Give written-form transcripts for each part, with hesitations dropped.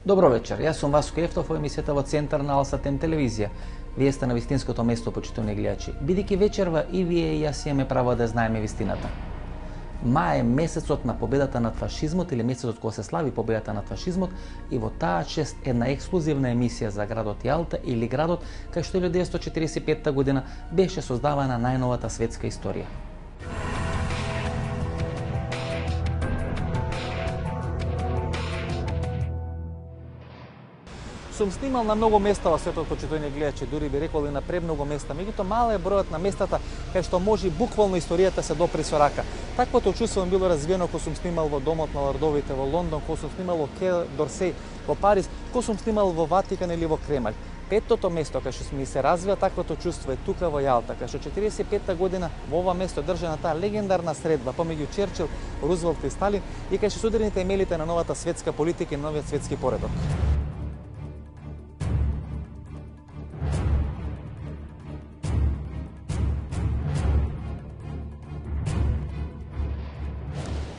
Добро вечер, јас сум Васко Ефтов во емисијата во Центар на Алсатем телевизија. Вие сте на вистинското место, почитувани гледачи. Бидејќи вечерва и вие и јас имаме право да знаеме вистината. Мај е месецот на победата над фашизмот или месецот кога се слави победата над фашизмот и во таа чест една ексклузивна емисија за градот Јалта или градот кај што 1945 година беше создавана најновата светска историја. Сум снимал на многу места во светот, почитувани гледачи, дури би рекол и на премногу места. Меѓутоа мал е бројот на местата кај што може буквално историјата се допре со рака. Таквото чувство било развиено кога сум снимал во Домот на лордовите во Лондон, кога сум снимал во Кел Дорсеј во Париз, кога сум снимал во Ватикан или во Кремљ. Петтото место кај што ми се развива таквото чувство е тука во Јалта, кај што 45-та година во ова место држана таа легендарна средба помеѓу Черчил, Рузвелт и Сталин и кај што се ударените темелите на новата светска политика и новиот светски поредок.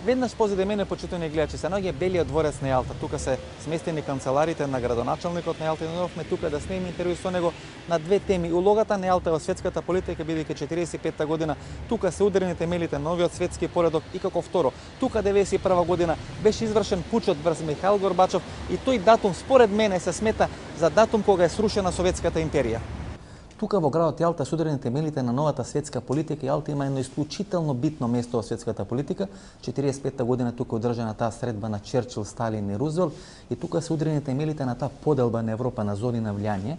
Веднаш позади мене, почитувани гледачи, се наоѓа Белиот дворец на Јалта. Тука се сместени канцеларите на градоначалникот на Јалта и дојдовме тука да снимиме интервју со него на две теми. Улогата на Јалта во светската политика, бидејќи 45-та година тука се ударени темелите на новиот светски поредок и како второ, тука 91 година беше извршен пучот врз Михаил Горбачов и тој датум според мене се смета за датум кога е срушена Советската империја. Тука во градот Јалта се ударени темелите на новата светска политика. Јалта има едно исклучително битно место во светската политика. 45-та година тука одржана таа средба на Черчил, Сталин и Рузвелт и тука се ударени темелите на таа поделба на Европа на зони на влијание.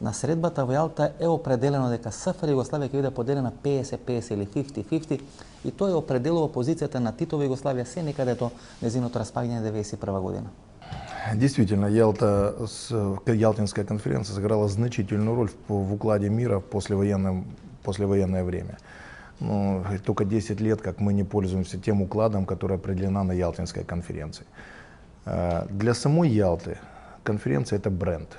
На средбата во Јалта е определено дека СФР Југославија ќе биде поделена 50-50 или 50-50 и тоа е определува позицијата на Титова Југославија се некаде до незиното распаѓање 91 година. Действительно, Ялтинская конференция сыграла значительную роль в укладе мира в послевоенное время. Но только 10 лет, как мы не пользуемся тем укладом, который определена на Ялтинской конференции. Для самой Ялты конференция — это бренд.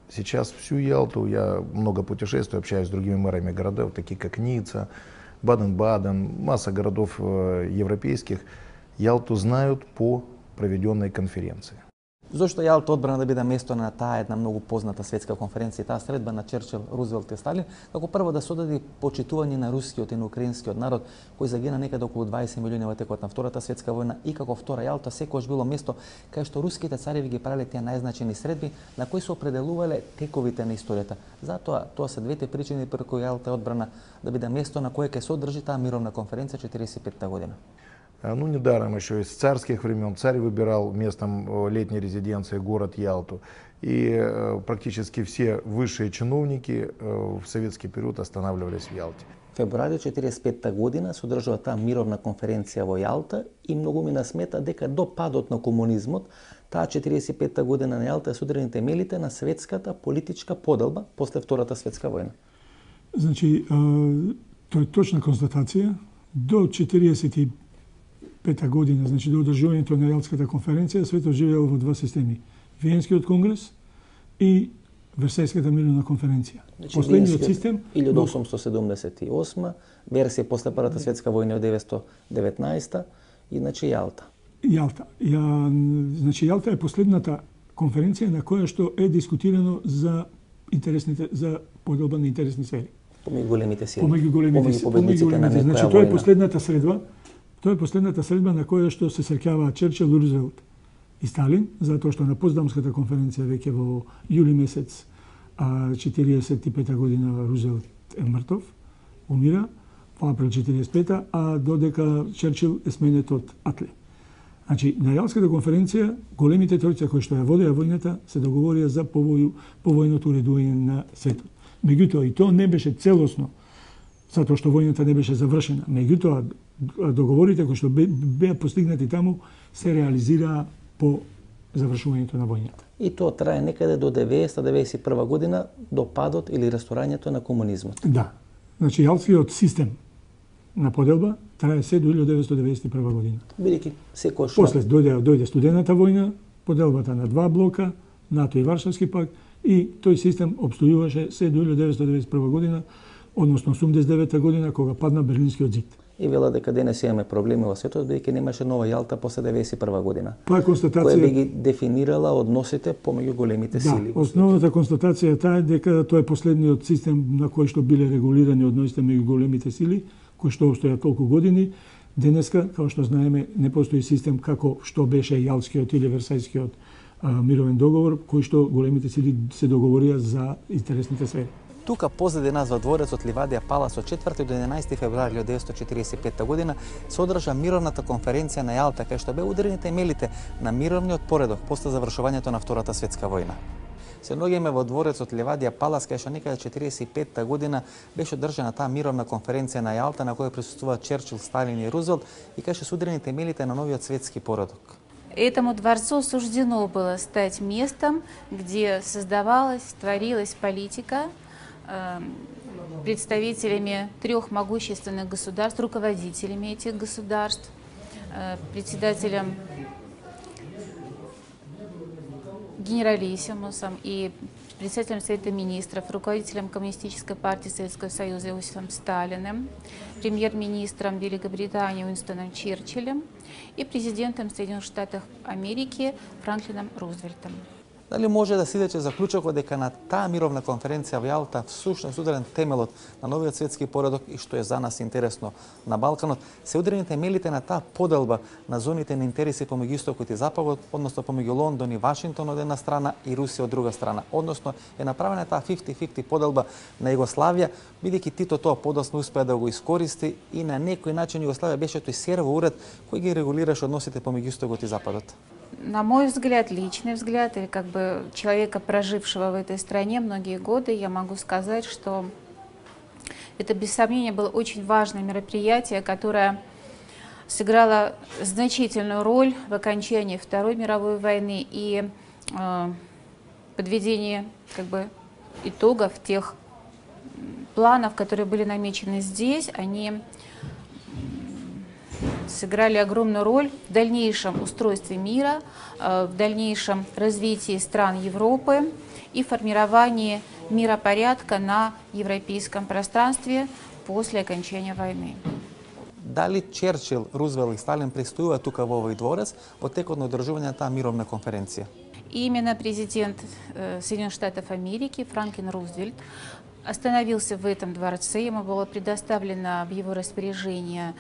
Сейчас всю Ялту, я много путешествую, общаюсь с другими мэрами городов, такие как Ницца, Баден-Баден, масса городов европейских. Ялту знают по проведенной конференции. Зошто Јалта одбрана да биде место на таа една многу позната светска конференција, таа средба на Черчил, Рузвелт и Сталин, како прво да се одади почитување на рускиот и на украинскиот народ кој загина некаде околу 20 милиони во текот на Втората светска војна и како втора Јалта секогаш било место кај што руските цареви ги правеле тие најзначени средби на кои се определувале тековите на историјата. Затоа тоа се двете причини преку кои Јалта е одбрана да биде место на кое ќе се одржи таа мировна конференција 45-та година. Ну, недаром еще из царских времен царь выбирал местом летней резиденции город Ялту. И практически все высшие чиновники в советский период останавливались в Ялте. Февруари 45-та година се одржува таа мировна конференција во Јалта и многу ми насмета дека до падот на комунизмот таа 45-та година на Јалта се ударени темелите на светската политичка поделба после Втората светска војна. Значи, тоа е точна констатација. До 45-та година, значи до одржувањето на Јалтската конференција, светот живеел во два системи. Виенскиот конгрес и Версајската мировна конференција. Значи, последниот систем 1878, Версај после Првата светска војна од 1919 и значи Јалта. Значи Јалта е последната конференција на која што е дискутирано за поделба на интересни сфери. Помеѓу големите сили. Помеѓу победниците на некоја тоа е последната средба. Тоа е последната средба на која што се среќаваат Черчил, Рузвелт и Сталин, затоа што на Потсдамската конференција веќе во јули месец 45 година Рузвелт е мртов, умира во април 45, а додека Черчил е сменет од Атле. Значи, на Јалската конференција големите тројца кои што ја водеа војната се договорија за повојното уредување на светот. Меѓутоа и тоа не беше целосно, затоа што војната не беше завршена. Меѓутоа договорите кои што беа постигнати таму се реализираа по завршувањето на војната. И тоа трае некаде до 1991 година, до падот или ресторањето на комунизмот. Да. Значи, Јалскиот систем на поделба трае се до 1991 година. Бидејќи секој после дојде студената војна, поделбата на два блока, НАТО и Варшавски пакт, и тој систем обстојуваше се до 1991 година, односно 89 година, кога падна Берлинскиот зид. и вела дека денес имаме проблеми во светот бидејќи немаше нова Јалта после 1991 година. Тоа е констатација која би ги дефинирала односите помеѓу големите сили. Да, основната констатација е таа дека тоа е последниот систем на кој што биле регулирани односите меѓу големите сили, кои што обстојат толку години. Денеска, како што знаеме, не постои систем како што беше Јалскиот или Версајскиот мировен договор, кој што големите сили се договорија за интересните сфери. Тука позади нас во дворецот Ливадија Палас од 4 до 11 февруари 1945 година се одржа мировната конференција на Јалта, кај што бе ударени темелите на мировниот поредок после завршувањето на Втората светска војна. Се наоѓаме во дворецот Ливадија Палас, кај што некаде 45 година беше одржана таа мировна конференција на Јалта, на која присуствуваат Черчил, Сталин и Рузвелт, и кај што се ударени темелите на новиот светски поредок. Этому дворцу суждено было стать местом, где создавалась, творилась политика представителями трех могущественных государств, руководителями этих государств, председателем генералиссимусом и председателем Совета министров, руководителем Коммунистической партии Советского Союза Иосифом Сталиным, премьер-министром Великобритании Уинстоном Черчиллем и президентом Соединенных Штатов Америки Франклином Рузвельтом. Дали може да се иде заклучокот дека на таа мировна конференција во Јалта всушност ударен темелот на новиот светски поредок и што е за нас интересно на Балканот, се ударени темелите на таа поделба на зоните на интереси помеѓу Истокот и Западот, односно помеѓу Лондон и Вашингтон од една страна и Русија од друга страна. Односно е направена таа 50-50 поделба на Југославија, бидејќи Тито тоа подоцна успеа да го искористи и на некој начин Југославија беше тој серво уред кој ги регулираше односите помеѓу Истокот и Западот. На мой взгляд, личный взгляд, или как бы человека, прожившего в этой стране многие годы, я могу сказать, что это без сомнения было очень важное мероприятие, которое сыграло значительную роль в окончании Второй мировой войны и подведении как бы итогов тех планов, которые были намечены здесь. Они сыграли огромную роль в дальнейшем устройстве мира, в дальнейшем развитии стран Европы и формировании миропорядка на европейском пространстве после окончания войны. Дали Черчил, Рузвелт и Сталин престојуваат тука во овој дворец во текот на одржување на таа мировна конференција? Именно президент Соединенных Штатов Америки Франклин Рузвельт остановился в этом дворце. Ему было предоставлено в его распоряжение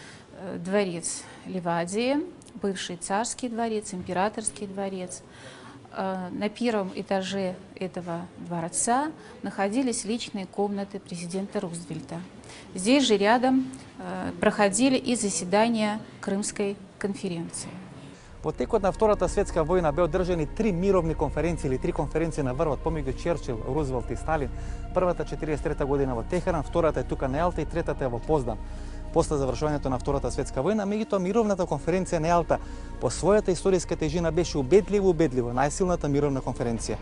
дворец Ливадии, бывший царский дворец, императорский дворец. На первом этаже этого дворца находились личные комнаты президента Рузвельта. Здесь же рядом проходили и заседания Крымской конференции. Во текот на Втората светска војна беа одржани 3 мировни конференции или 3 конференции на врвот помеѓу Черчил, Рузвелт и Сталин. Првата 43 година во Техеран, втората е тука на Јалта и третата е во Поздан. После завршувањето на Втората светска војна, меѓутоа мировната конференција на Јалта по својата историска тежина беше убедливо најсилната мировна конференција.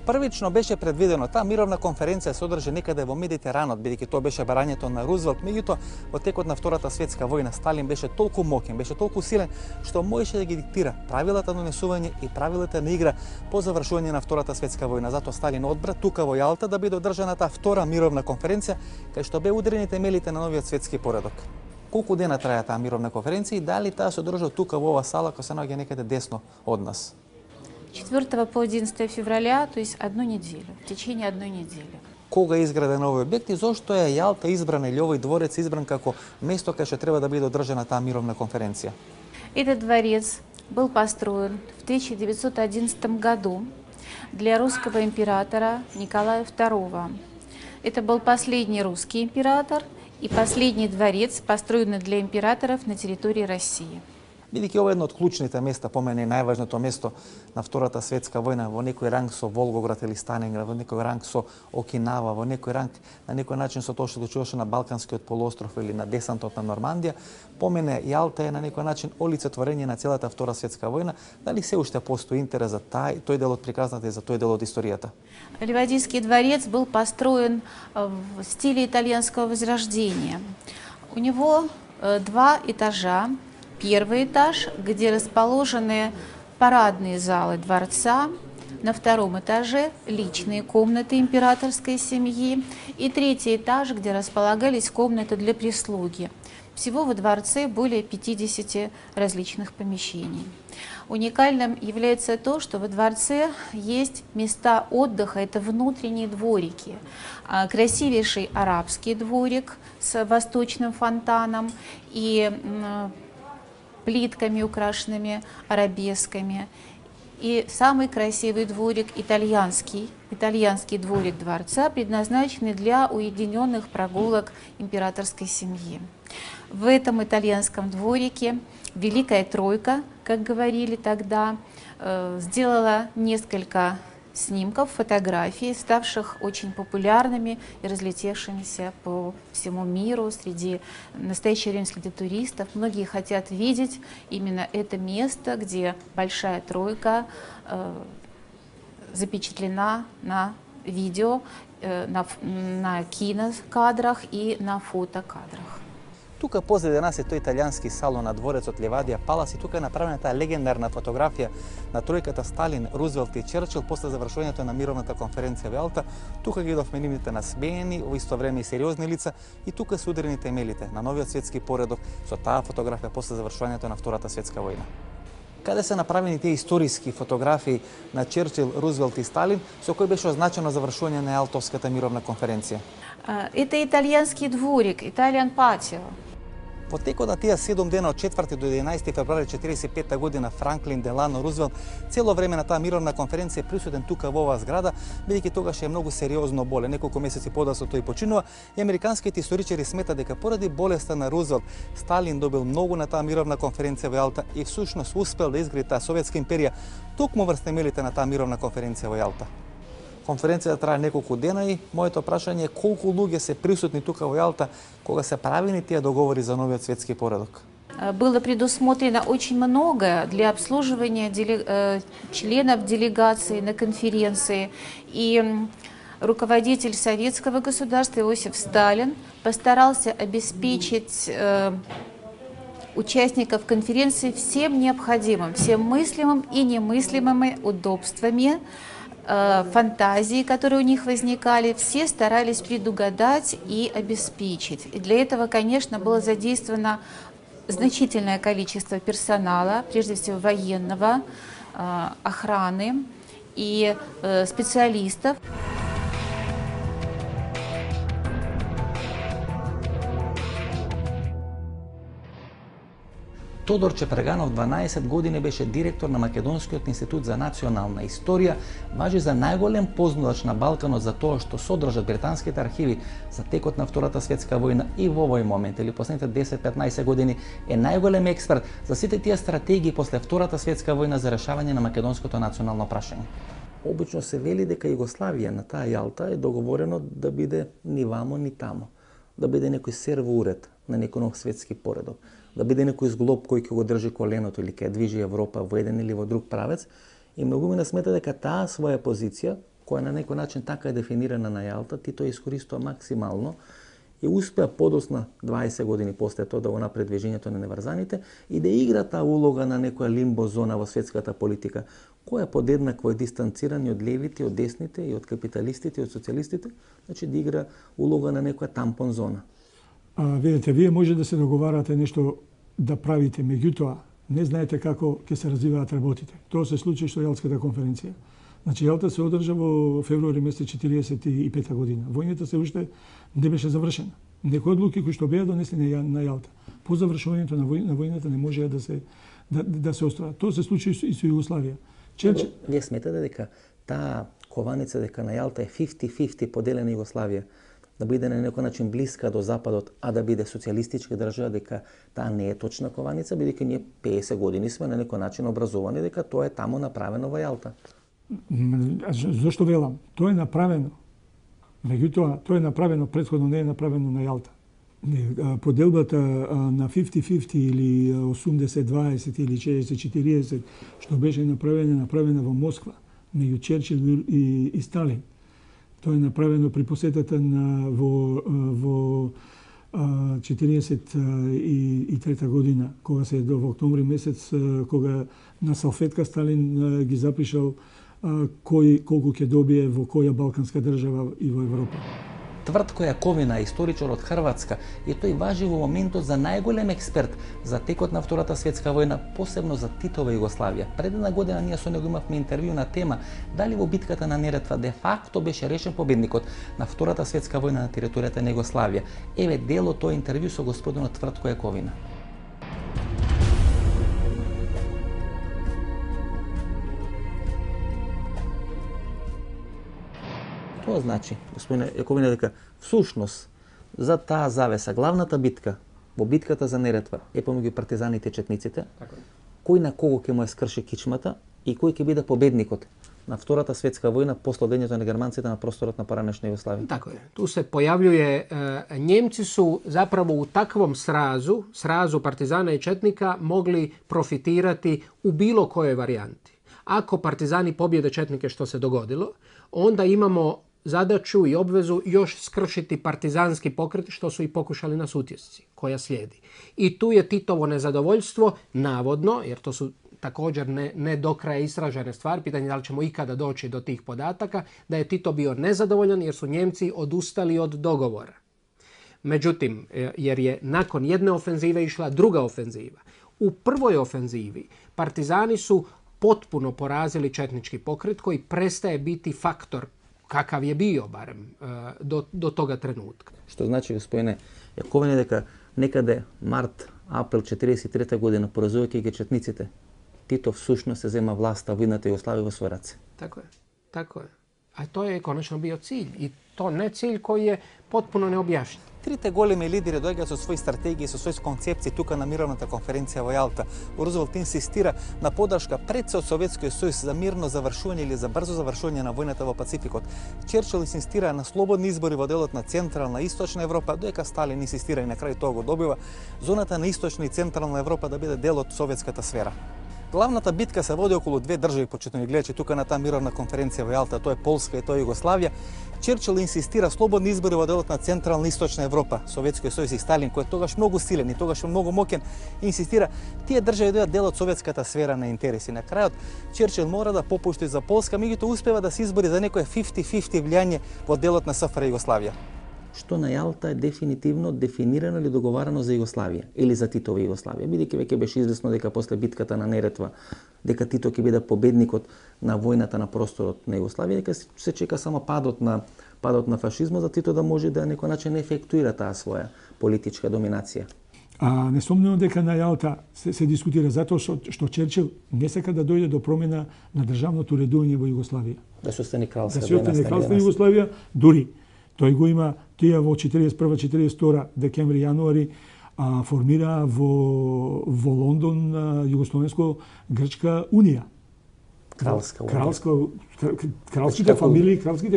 Првично беше предвидено таа мировна конференција се одржа некаде во Медитеранот, бидејќи тоа беше барањето на Рузвелт, меѓутоа во текот на Втората светска војна Сталин беше толку моќен, беше толку силен што можеше да ги диктира правилата на донесување и правилата на игра по завршување на Втората светска војна. Затоа Сталин одбра тука во Јалта да биде одржана таа втора мировна конференција, кај што бе ударени темелите на новиот светски поредок. Колку дена траја таа мировна конференција и дали таа се одржа тука во оваа сала која се наоѓа некаде десно од нас? 4 по 11 февраля, то есть одну неделю, в течение одной недели. Кога е изграден овој објект и зошто е Јалта избран или овој дворец избран како место кај што треба да биде одржана таа мировна конференција? Этот дворец был построен в 1911 году для русского императора Николая II. Это был последний русский император и последний дворец, построенный для императоров на территории России. Бидејќи ова е едно од клучните места, по мене најважното место на Втората светска војна, во некој ранг со Волгоград или Сталинград, во некој ранг со Окинава, во некој ранг на некој начин со тоа што случуваше на Балканскиот полуостров или на десантот на Нормандија, по мене Јалта е на некој начин олицетворење на целата Втора светска војна. Дали се уште постои интерес за тој дел од приказната и за тој дел од историјата? Ливадийский дворец был построен в стиле итальянского возрождения. У него 2 этажа. Первый этаж, где расположены парадные залы дворца, На втором этаже личные комнаты императорской семьи и третий этаж, где располагались комнаты для прислуги. Всего во дворце более 50 различных помещений. Уникальным является то, что во дворце есть места отдыха, это внутренние дворики. Красивейший арабский дворик с восточным фонтаном и плитками, украшенными арабесками. И самый красивый дворик итальянский дворик дворца, предназначенный для уединенных прогулок императорской семьи. В этом итальянском дворике Великая Тройка, как говорили тогда, сделала несколько снимков, фотографий, ставших очень популярными и разлетевшимися по всему миру среди настоящих римских туристов. Многие хотят видеть именно это место, где Большая Тройка запечатлена на видео, на кинокадрах и на фотокадрах. Тука позади нас е тој италијански салон на дворецот Левадија Палас и тука е направена таа легендарна фотографија на тројката Сталин, Рузвелт и Черчил после завршувањето на мировната конференција во Ялта. Тука ги видовме нивните насмеени, во исто време и сериозни лица и тука се ударени темелите на новиот светски поредок со таа фотографија после завршувањето на Втората светска војна. Каде се направени тие историски фотографии на Черчил, Рузвелт и Сталин, со кои беше означено завршување на Ялтовската мировна конференција? Это итальянский дворик, Italian Patio. Во текот на тие 7 дена од 4 до 11 февруари 1945 година Франклин Делано Рузвелт цело време на таа мировна конференција присутен тука во оваа зграда, бидејќи тогаш е многу сериозно болен. Неколку месеци подоцна тој починува и американските историчари сметат дека поради болеста на Рузвелт, Сталин добил многу на таа мировна конференција во Ялта и всушност успел да изгради таа советска империја токму врз темелите на таа мировна конференција во Ялта. Конференцијата трае неколку дена и моето прашање е колку луѓе се присутни тука во Ялта кога се правени тие договори за новиот светски поредок? Было предусмотрено очень многое для обслуживания членов делегации на конференции. И руководитель советского государства Иосиф Сталин постарался обеспечить участников конференции всем необходимым, всем мыслимым и немыслимыми удобствами, фантазии, которые у них возникали, все старались предугадать и обеспечить. И для этого, конечно, было задействовано значительное количество персонала, прежде всего военного, охраны и специалистов. Тодор Чепреганов 12 години беше директор на Македонскиот институт за национална историја, важи за најголем познавач на Балканот за тоа што содржат британските архиви за текот на Втората светска војна и во овој момент или последните 10-15 години е најголем експерт за сите тие стратегии после Втората светска војна за решавање на македонското национално прашање. Обично се вели дека Југославија на таа Јалта е договорено да биде ни вамо ни тамо, да биде некој сервоуред на некој нов светски поредок, да биде некој зглоб кој ќе го држи коленото или ќе движи Европа во еден или во друг правец. И многумина смета дека таа своја позиција, која на некој начин така е дефинирана на Јалта, Тито ја искористува максимално и успеа подосна 20 години после тоа да го направи движењето на неврзаните и да игра таа улога на некоја лимбо зона во светската политика, која подеднакво е дистанцирана од левите, од десните и од капиталистите и од социјалистите, значи да игра улога на некоја тампон зона. Видите, вие може да се договарате нешто да правите, меѓутоа не знаете како ќе се развиваат работите. Тоа се случи што Јалтската конференција. Значи Јалта се одржа во февруари месец 1945 година. Војната се уште не беше завршена. Некои одлуки кои што беа донесени на Јалта по завршувањето на војната не можеа да се остварат. Тоа се случи и со Југославија. Вие сметате дека таа кованица дека на Јалта е 50-50 поделена Југославија, да биде на некој начин блиска до Западот, а да биде социјалистичка држава, дека таа не е точна кованица, бидејќи ние 50 години сме на некој начин образовани дека тоа е таму направено во Јалта. Зошто велам? Тоа е направено. Меѓутоа, тоа е направено претходно, не е направено на Јалта. Поделбата на 50-50 или 80-20 или 60-40, што беше направена во Москва, меѓу Черчил и Сталин. Тоа е направено при посетата во 1943 година, кога се во октомври месец, кога на салфетка Сталин ги запишал колку ќе добие во која балканска држава и во Европа. Твртко Јаковина, историчар од Хрватска, и тој важи во моментот за најголем експерт за текот на Втората светска војна, посебно за Титова Југославија. Пред една година ние со него имавме интервју на тема дали во битката на Неретва де факто беше решен победникот на Втората светска војна на територијата на Југославија. Еве дел од тој интервју со господинот Твртко Јаковина. Тоа значи, господине Јаковина, дека всушност за таа завеса, главната битка, во битката за Неретва, е помеѓу партизаните и четниците, кој на кого ќе му ја скрши кичмата и кој ќе биде победникот на Втората светска војна после одењето на германците на просторот на поранешна Југославија. Тако е. Ту се појавljuje, Njemci su zapravo u takvom srazu partizana i četnika mogli profitirati u bilo kojoj varijanti. Ako partizani pobjede četnike, što se dogodilo, onda imamo zadaću i obvezu još skršiti partizanski pokret, što su i pokušali na Sutjesci, koja slijedi. I tu je Titovo nezadovoljstvo, navodno, jer to su također ne do kraja istražene stvari, pitanje da li ćemo ikada doći do tih podataka, da je Tito bio nezadovoljan jer su Njemci odustali od dogovora. Međutim, jer je nakon jedne ofenzive išla druga ofenziva. U prvoj ofenzivi partizani su potpuno porazili četnički pokret koji prestaje biti faktor kakav je bio barem do toga trenutka. Што значи, господине Јаковина, дека некаде март, април 43 година, поразувајќи ги четниците, Тито всушност се зема власта во идната Југославија во своји раце. Tako je, tako je. A to je konačno bio cilj. I to ne cilj koji je potpuno neobjašnjen. Трите големи лидери доаѓаат со своји стратегии, со своји концепции тука на мировната конференција во Јалта. Рузвелт инсистира на поддршка пред се од Советскиот сојуз за мирно завршување или за брзо завршување на војната во Пацификот. Черчил инсистира на слободни избори во делот на Централна и Источна Европа, додека Сталин инсистира и на крај тоа го добива зоната на Источна и Централна Европа да биде дел од советската сфера. Главната битка се води околу две држави, почитувани гледачи, тука на таа мировна конференција во Јалта, тоа е Полска и тоа е Југославија. Черчил инсистира слободни избори во делот на Централна и Источна Европа. Советскиот сојуз и Сталин, кој е тогаш многу силен и тогаш многу моќен, инсистира тие држави да бидат дел од советската сфера на интереси. На крајот Черчил мора да попушти за Полска, меѓутоа успева да се избори за некое 50-50 влијање во делот на СФР Југославија. Што на Јалта е дефинитивно дефинирано или договарано за Југославија или за Титова Југославија, бидејќи веќе беше известно дека после битката на Неретва дека Тито ќе биде победникот на војната на просторот на Југославија, дека се чека само падот на фашизмот за Тито да може да на некој начин ефектуира таа своја политичка доминација. А несомнено дека на Јалта се дискутира затоа што Черчил не сака да дојде до промена на државното уредување во Југославија. Да се остане кралска. Да се остане кралска Југославија, дури тој го има тие во 41-42 декември јануари формира во Лондон Југословенско-грчка унија. Кралските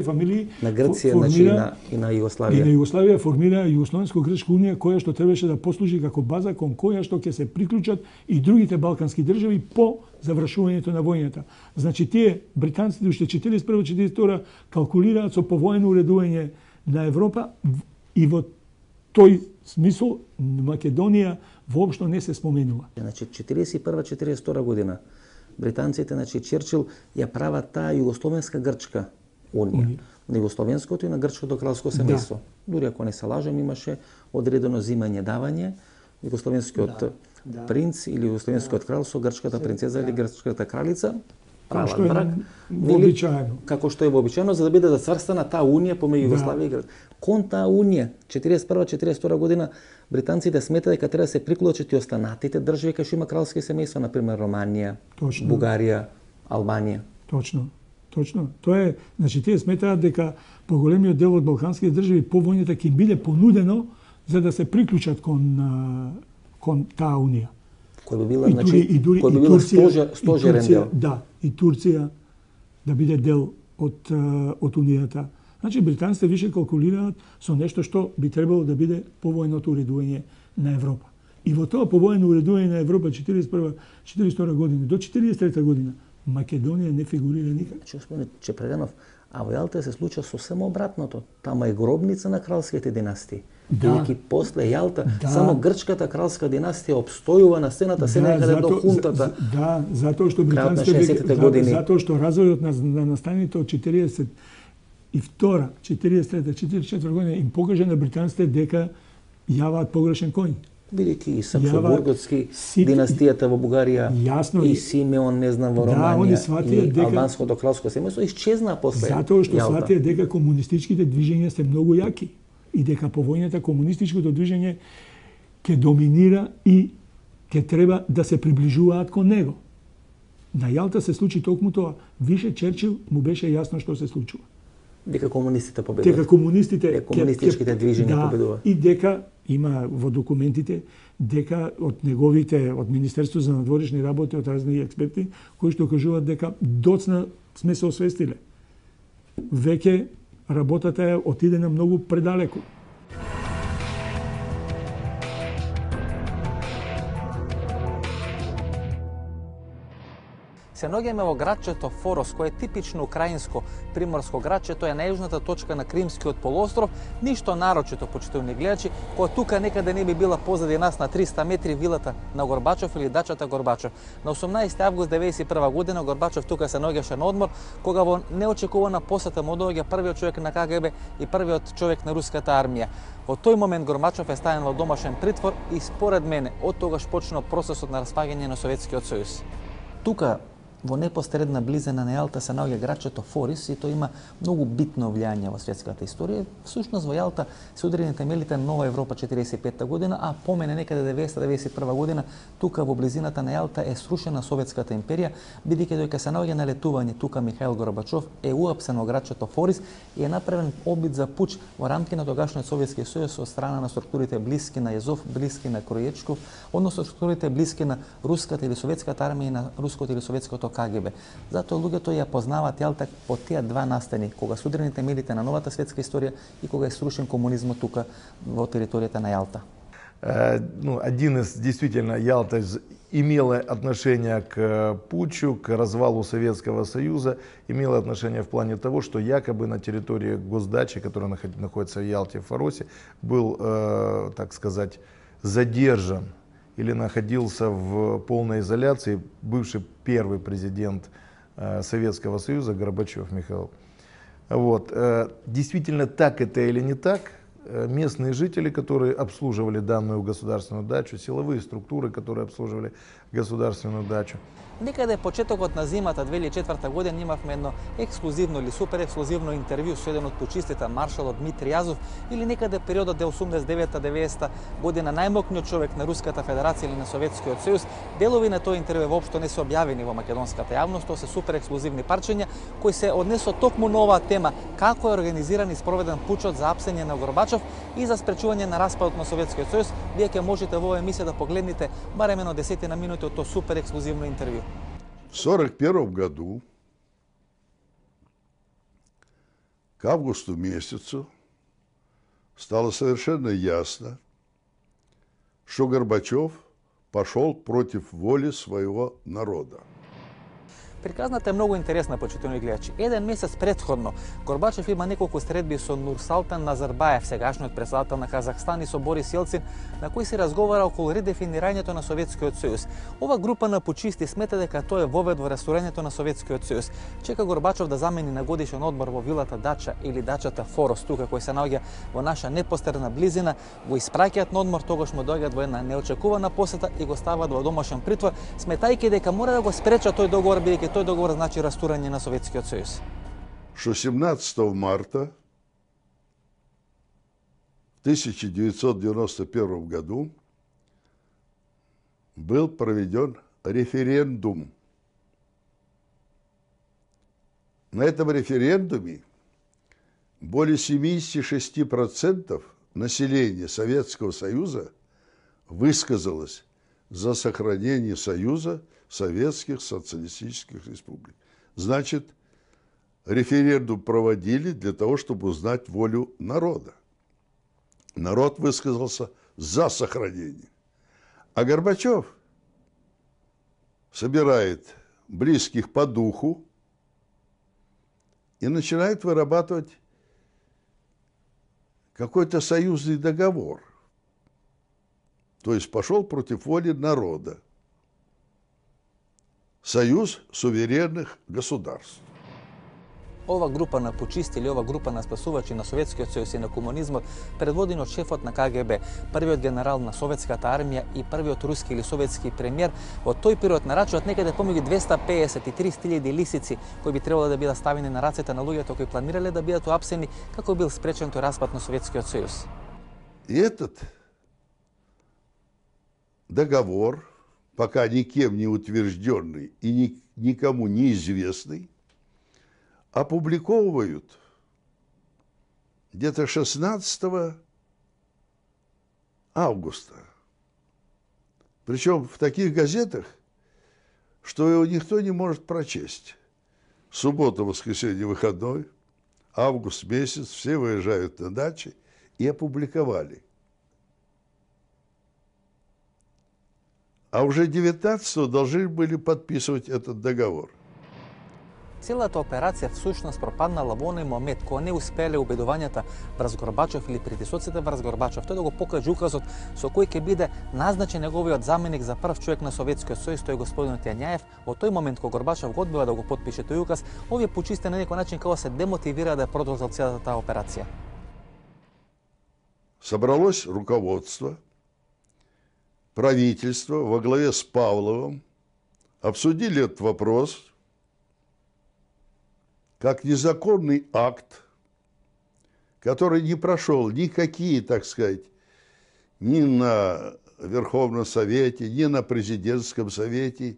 фамилии на Грција, значи и на Југославија. И на Југославија формира Југословенско-грчка унија, која што требаше да послужи како база кон која што ќе се приклучат и другите балкански држави по завршувањето на војната. Значи тие британците уште 41-42 калкулираат со повоено уредување на Европа и во тој смисол Македонија воопшто не се споменува. Значи 41-42 година британците, значи Черчил ја прават таа југословенска грчка унија. На југословенското и на грчкото кралско семејство. Да. Дури ако не се лажам, имаше одредено зимање давање југословенскиот принц или југословенскиот крал со грчката принцеза или грчката кралица. Прават брак, вообичаено. Како што е вообичаено, за да биде зацврстана таа унија помеѓу Југославија и Грција. Кон таа унија 41-42 година британците сметаа дека треба да се приклучат и останатите држави кај што има кралски семејства, например Романија, Бугарија, Албанија. Точно. Тоа е, значи тие сметаат дека поголемиот дел од балканските држави по војната ќе им биде понудено за да се приклучат кон таа унија. Кој би била, значи, кој би била стожерен дел. Да, и Турција да биде дел од унијата. Значи британците више калкулираат со нешто што би требало да биде повоеното уредување на Европа. И во тоа повоено уредување на Европа 41-42 година до 43 година Македонија не фигурира никаде. Господине Чепреганов, А во Ялта се случва сосема обратното. Тама е гробница на кралските династии. Да. Бидејќи после Ялта само грчката кралска династија обстојува на сцената, се некаде до хунтата. Да, затоа што крајот на британските 60-те години. затоа што развојот на настаните од 42, 43, 44 година им покажа на британците дека јаваат погрешен коњ. Бидејќи и Саксо-Бурготски династијата во Бугарија, Јасно, и Симеон, не знам, во Романија, и дека албанското кралско семејство исчезна после затоа што Јалта. сватија дека комунистичките движења се многу јаки и дека по војната комунистичкото движење ќе доминира и ќе треба да се приближуваат кон него. На Јалта се случи токму тоа. Више Черчил му беше јасно што се случува. Дека комунистите победуваат. Дека комунистите комунистичките движења победуваат. И дека има во документите дека од неговите, од Министерство за надворешни работи, од разни експерти, кои што кажуваат дека доцна сме се освестиле. Веќе работата е отидена многу предалеку. Се наоѓаме во градчето Форос, кое е типично украинско приморско градче, тоа е најужната точка на Кримскиот полуостров, ништо нарочито, почитувани гледачи, која тука некаде не би била позади нас на 300 метри вилата на Горбачов или дачата Горбачов. На 18 август 1991 година Горбачов тука се наоѓаше на одмор, кога во неочекувана посета му доаѓа првиот човек на КГБ и првиот човек на руската армија. Од тој момент Горбачов е ставен во домашен притвор и според мене од тогаш почнал процесот на распаѓање на Советскиот сојуз. Тука во непосредна близина на Јалта се наоѓа градчето Форис и тоа има многу битно влијање во светската историја. Всушност во Јалта се ударени темелите на Нова Европа 45 година, а помене некаде 1991 година тука во близината на Јалта е срушена Советската империја, бидејќи додека се наоѓа на летување тука Михаил Горбачов е уапсен во градчето Форис и е направен обид за пуч во рамки на тогашниот Советски сојуз од страна на структурите блиски на Језов, блиски на Кројечков, односно структурите блиски на руската или советската армија и на руското или советското КГБ. Затоа луѓето ја познаваат Јалта по тие два настани, кога се ударени темелите на новата светска историја и кога е срушен комунизмот тука во територијата на Јалта. Один из, действительно, Ялта имела отношение к путчу, к развалу Советского Союза, имела отношение в плане того, что якобы на территории госдачи, которая находится в Ялте, в Форосе, был, так сказать, задержан или находился в полной изоляции бывший первый президент Советского Союза Горбачев Михаил. Вот. Действительно, так это или не так, местные жители, которые обслуживали данную государственную дачу, силовые структуры, которые обслуживали государственную дачу. Некаде почетокот на зимата 2004 година имавме едно ексклузивно или супер ексклузивно интервју со еден од пучистите, маршалот Дмитрий Јазов, или некаде периодот 89-90 година најмокниот човек на Руската Федерација или на Советскиот Сојуз. Делови на тој интервју воопшто не се објавени во македонската јавност, тоа се супер ексклузивни парчиња кои се однесо токму на оваа тема, како е организиран и спроведен пучот за апсење на Горбачов и за спречување на распадот на Советскиот Сојуз. Вие ќе можете во оваа емисија да погледнете барем едно 10 минути од тоа супер ексклузивно интервју. В 1941 году, к августу месяцу, стало совершенно ясно, что Горбачев пошел против воли своего народа. Приказната е многу интересна, почитувани гледачи. Еден месец претходно Горбачев има неколку средби со Нурсултан Назарбаев, сегашниот претседател на Казахстан, и со Борис Јелцин, на кои се разговара околу редефинирањето на Советскиот Сојуз. Ова група на пучисти смета дека тоа е вовед во растурањето на Советскиот Сојуз. Чека Горбачов да замени на годишен одмор во вилата Дача или дачата Форос, тука кој се наоѓа во наша непосредна близина, го испраќаат на одмор, тогаш му доаѓаат во една неочекувана посета и го ставаат во домашен притвор, сметајќи дека мора да го спречат тој договор, бидејќи тој договор значи растурање на Советскиот Сојуз. Что 17 марта 1991 году был проведен референдум. На этом референдуме более 76% населения Советского Союза высказалось за сохранение Союза Советских Социалистических Республик. Значит, референдум проводили для того, чтобы узнать волю народа. Народ высказался за сохранение. А Горбачев собирает близких по духу и начинает вырабатывать какой-то союзный договор. То есть пошел против воли народа. Союз суверенных государств. Ова група на пучисти или ова група на спасувачи на Советскиот сојуз и на комунизмот предводени од шефот на КГБ, првиот генерал на советската армија и првиот руски или советски премиер, во тој период нарачуваат некаде помеѓу 250 и 300.000 лисици кои би требало да бидат ставени на рацете на луѓето кои планирале да бидат уапсени како бил спречен тој распад на Советскиот сојуз. И этот договор, пока никем не утвержденный и никому неизвестный, опубликовывают где-то 16 августа. Причем в таких газетах, что его никто не может прочесть. Суббота, воскресенье, выходной, август месяц, все выезжают на дачи, и опубликовали. А уже 19-го должны были подписывать этот договор. Целата операција всушност пропаднала во оној момент кога не успеале убедувањата врз Горбачов или притисоците врз Горбачов, тој да го покаже указот со кој ќе биде назначен неговиот заменик за прв човек на Советскиот сојуз, тој господинот Јањаев. Во тој момент кога Горбачов го одбива да го потпише тој указ, овие пучисти на некој начин како се демотивира да продолжат целата таа операција. Собралось руководство, правительство во главе с Павловым, обсудили этот вопрос как незаконный акт, который не прошел никакие, так сказать, ни на Верховном Совете, ни на Президентском Совете,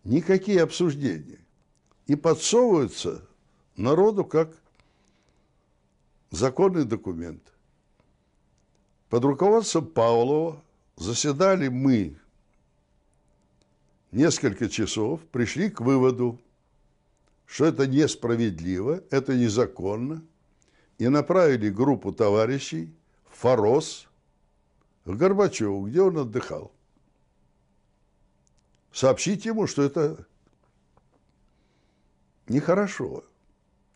никакие обсуждения. И подсовываются народу как законный документ. Под руководством Павлова заседали мы несколько часов, пришли к выводу, что это несправедливо, это незаконно, и направили группу товарищей в Форос к Горбачеву, где он отдыхал. Сообщить ему, что это нехорошо,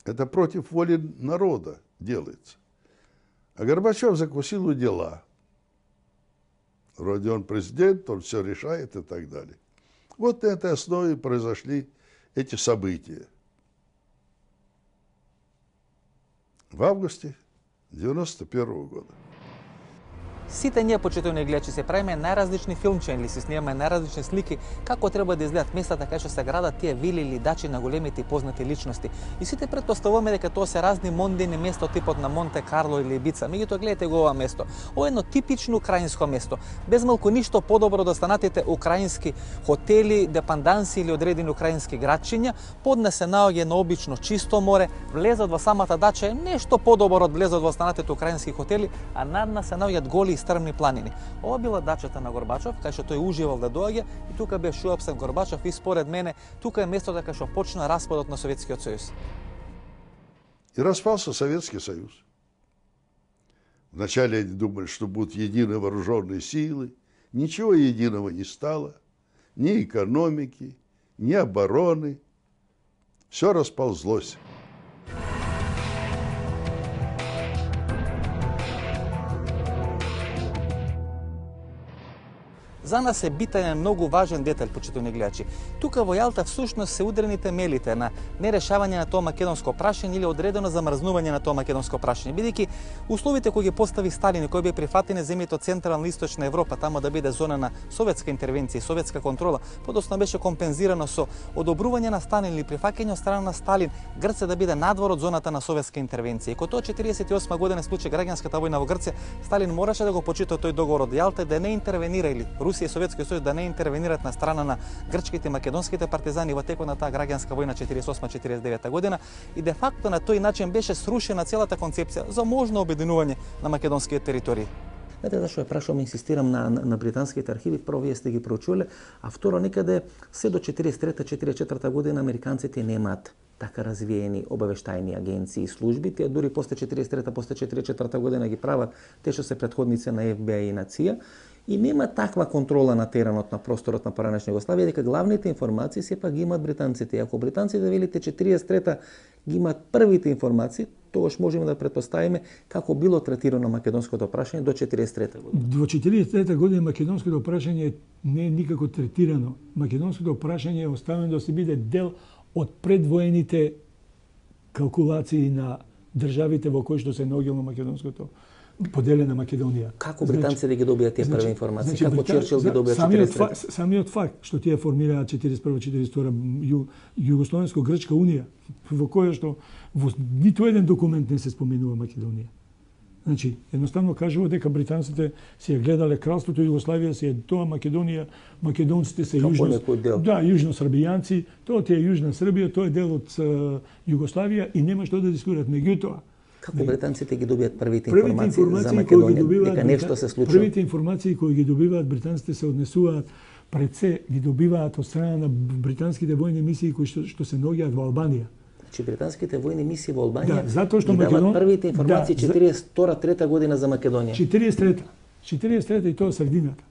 это против воли народа делается. А Горбачев закусил у дела. Вроде он президент, он все решает и так далее. Вот на этой основе произошли эти события. В августе 1991 года. Сите ние, почитувани гледачи, се правиме најразлични филмче или се снимаме најразлични слики како треба да изгледат местата кај што се градат тие вили или дачи на големите и познати личности. И сите претпоставуваме дека тоа се разни мондени место типот на Монте Карло или Ибица. Меѓутоа гледате го ова место. Ова е едно типично украинско место. Без малку ништо подобро да станатите украински хотели, депанданси или одредени украински градчиња. Под нас се наоѓа на обично чисто море, влезот во самата дача е нешто подобро од влезот во станатите украински хотели, а над нас се наоѓаат голи стрмни планини. Ова била дачата на Горбачов, кај што тој уживал да доаѓа и тука беше уапсен Горбачов и според мене тука е местото кај што почна распадот на Советскиот сојуз. И распался Советский Союз. Вначале они думали, что будут единые вооруженные силы. Ничего единого не стало. Ни экономики, ни обороны. Все расползлось. За нас е битен многу важен детаљ, почитувани гледачи. Тука во Јалта всушност се ударени темелите на нерешавање на тоа македонско прашање или одредено замрзнување на тоа македонско прашање, бидејќи условите кои ги постави Сталин и кои би прифатени земјите од Централна и Источна Европа, тамо да биде зона на советска интервенција и советска контрола, подоцна беше компензирано со одобрување на Сталин или прифаќање од страна на Сталин Грција да биде надвор од зоната на советска интервенција. И кога тоа 48 година случи граѓанската војна во Грција, Сталин мораше да го почита тој договор од Јалта да не интервенира или Русија и Советскиот сојуз да не интервенират на страна на грчките и македонските партизани во текот на таа граѓанска војна 48-49 година и де факто на тој начин беше срушена целата концепција за можно обединување на македонските територии. Знаете зашо ја прашувам, инсистирам на британските архиви, прво вие сте ги проучувале, а второ некаде се до 43-44 година американците немаат така развиени обавештајни агенции и служби, тие дури после 43-та, после 44 година ги прават те што се претходници на ФБИ и на ЦИА. И нема таква контрола на теренот на просторот на поранешна Југославија, дека главните информации сепак ги имаат британците. И ако британците велите 43-та ги имаат првите информации, тогаш можеме да претпоставиме како било третирано македонското прашање до 43-та година. До 43-та година македонското прашање не е никако третирано. Македонското прашање е оставено да се биде дел од предвоените калкулации на државите во кои што се наоѓало македонското поделена Македонија. Како британците ги добијат тие први информации? Како Черчил ги добија 43-та? Самиот факт што тие формираат 41-42 Југословенско-грчка унија, во која што во ниту еден документ не се споменува Македонија. Значи, едноставно кажува дека британците си ја гледале кралството Југославија, си е тоа Македонија, македонците се јужно-србијанци, тоа ти е Јужна Србија, тоа е дел од Југославија и нема што да дискутират. Меѓутоа, како британците ги добијат првите информации за Македонија, дека нешто се случува? Првите информации кои ги добиваат британците се однесуваат пред се ги добиваат од страна на британските војни мисии кои што се наоѓаат во Албанија. Значи британските војни мисии во Албанија затоа што ги даваат првите информации 42-3 година за Македонија. 43-та и тоа средината.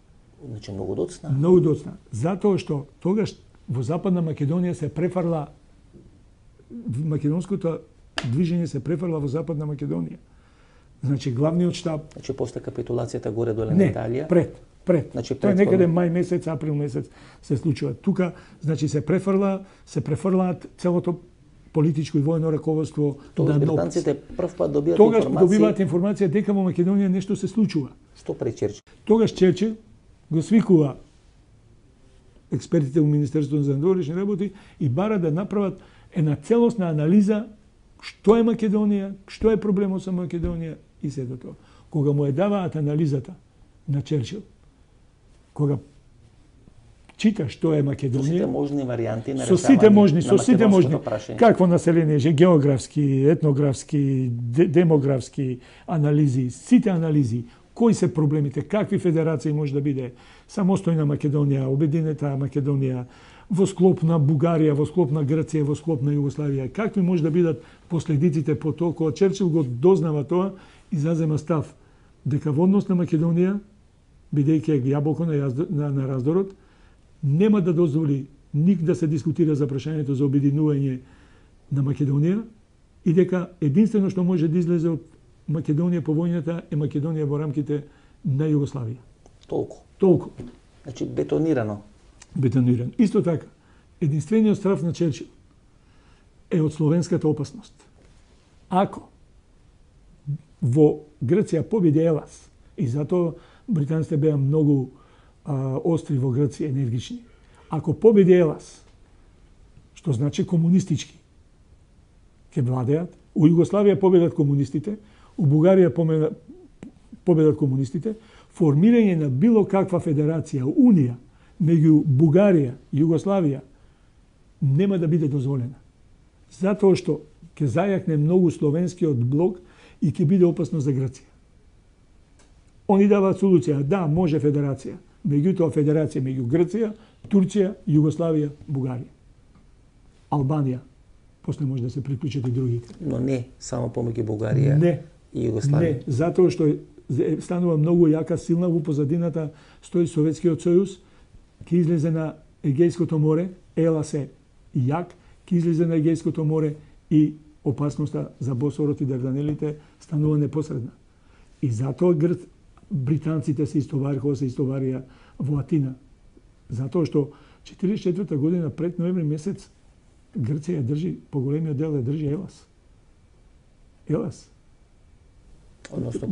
Значи многу доцна. Многу доцна. Затоа што тогаш во Западна Македонија се префарла македонското движење се префарла во Западна Македонија. Значи главниот штаб. Значи после капитулацијата горе доле на Италија. Пред. Значи тоа некаде мај месец, април месец се случува. Тука значи се префрлаат целото политичко и воено раководство на британците прв пат добијат информација. Тогаш добиваат информација дека во Македонија нешто се случува. Што прави Черчил? Тогаш Черчил го свикува експертите во Министерството за външни работи и бара да направат една целосна анализа што е Македонија, што е проблемот со Македонија и сето тоа. Кога му даваат анализата на Черчил, кога чита што е Македонија, со сите можни варијанти на решавање со сите можни какво население, географски, етнографски, демографски анализи, сите анализи, кои се проблемите, какви федерации може да биде самостојна Македонија, обединета Македонија, во склоп на Бугарија, во склоп на Грција, во склоп на Југославија, какви може да бидат последиците по тоа, кога Черчил го дознава тоа и зазема став дека во однос на Македонија, бидејќи е јаболко на раздорот, нема да дозволи ник да се дискутира за прашањето за обединување на Македонија и дека единствено што може да излезе од Македонија по војната е Македонија во рамките на Југославија. Толку. Значи бетонирано. Бетонирано. Исто така, единствениот страв на Черчил е од словенската опасност. Ако во Грција победи Елас, и затоа британците беа многу остри во Грција, енергични. Ако победи Елас, што значи комунистички, ќе владеат, у Југославија победат комунистите, у Бугарија победат комунистите, формирање на било каква федерација, унија, меѓу Бугарија и Југославија, нема да биде дозволена. Затоа што ќе зајакне многу словенскиот блок и ќе биде опасно за Грција. Они даваат солуција, да, може федерација, меѓутоа федерација меѓу Грција, Турција, Југославија, Бугарија. Албанија, после може да се приклучат и другите. Но не само помеѓу Бугарија и Југославија. Не, затоа што станува многу јака, силна во позадината, стои Советскиот сојуз, ќе излезе на Егејското море, Елас е јак, ќе излезе на Егејското море и опасноста за Босфорот и Дарданелите станува непосредна. И затоа британците се истоварија во Атина. Затоа што 44-та година пред ноември месец Грција држи, поголемиот дел ја држи Елас. Елас. Односно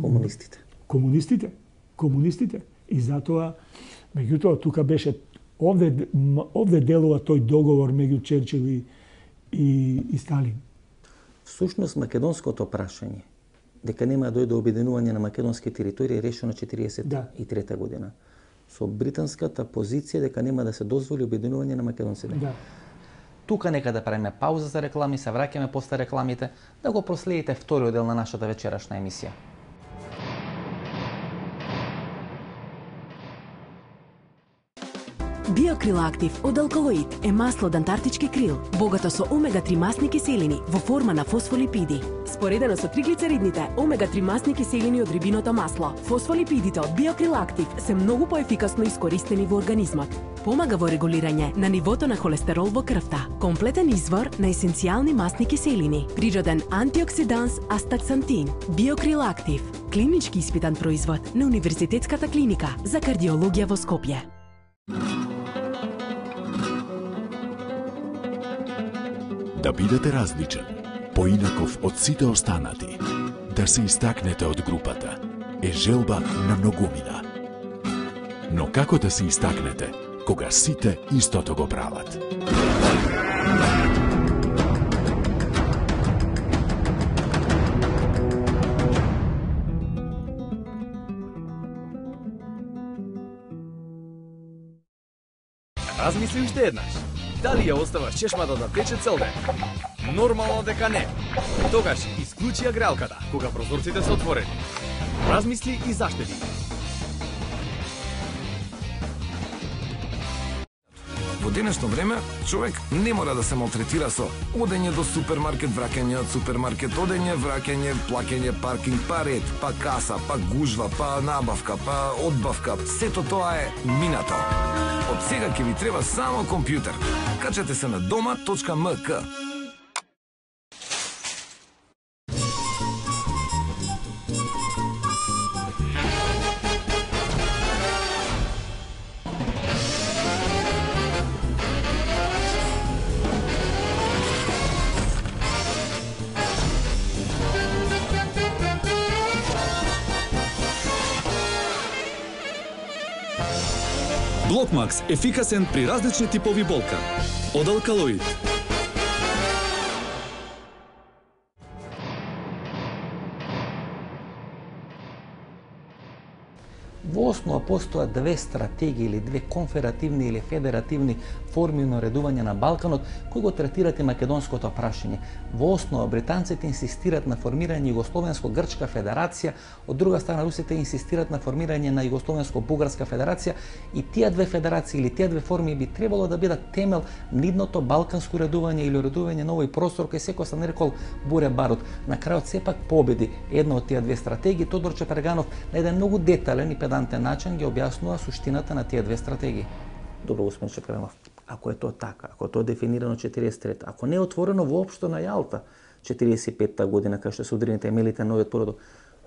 комунистите. И затоа, меѓутоа, тука беше, овде делува тој договор меѓу Черчил и Сталин. Всушност, македонското прашање, дека нема да дојде обединување на македонски територии, решено 43-та година. Со британската позиција дека нема да се дозволи обединување на македонците. Да. Тука нека да правиме пауза за реклами, се враќаме после рекламите, да го проследите вториот дел на нашата вечерашна емисија. Биокрил Актив од алкалоид е масло од антарктички крил, богато со омега-3 масни киселини во форма на фосфолипиди. Споредено со триглицеридните, омега-3 масни киселини од рибиното масло, фосфолипидите од Биокрил Актив се многу поефикасно искористени во организмот. Помага во регулирање на нивото на холестерол во крвта. Комплетен извор на есенцијални масни киселини. Природен антиоксиданс астаксантин. Биокрил Актив. Клинички испитан производ на Универзитетската клиника за кардиологија во Скопје. Да бидете различен, поинаков од сите останати, да се истакнете од групата, е желба на многумина. Но како да се истакнете, кога сите истото го прават? Размисли уште еднаш. Дали ја оставаш чешмата да тече цел ден? Нормално дека не. Тогаш исклучи ја греалката кога прозорците се отворени. Размисли и заштеди. Во денешно време, човек не мора да се малтретира со одење до супермаркет, враќање од супермаркет, одење, враќање, плаќање, паркинг, па ред, па каса, па гужва, па набавка, па одбавка. Сето тоа е минато. Од сега ќе ви треба само компјутер. Качете се на дома.мк. Блокмакс ефикасен при различни типови болка. Од алкалоид. Во основа постојат две стратегии или две конфедеративни или федеративни форми на уредување на Балканот кои го третираат и македонското прашање. Во основа британците инсистираат на формирање Југословенско-грчка федерација, од друга страна русите инсистираат на формирање на Југословенско-бугарска федерација и тие две федерации или тие две форми би требало да бидат темел нидното балканско уредување или уредување на овој простор кој секој се нарекол буре барут. На крајот сепак победи една од тие две стратегии. Тодор Чеперганов на еден многу детален и педантен начин ги објаснува суштината на тие две стратегии. Добро, господин Чеперганов, ако е тоа така, ако тоа е дефинирано 43, ако не е отворено воопшто на Јалта 45-та година, кај што се ударените емелите на новиот породок,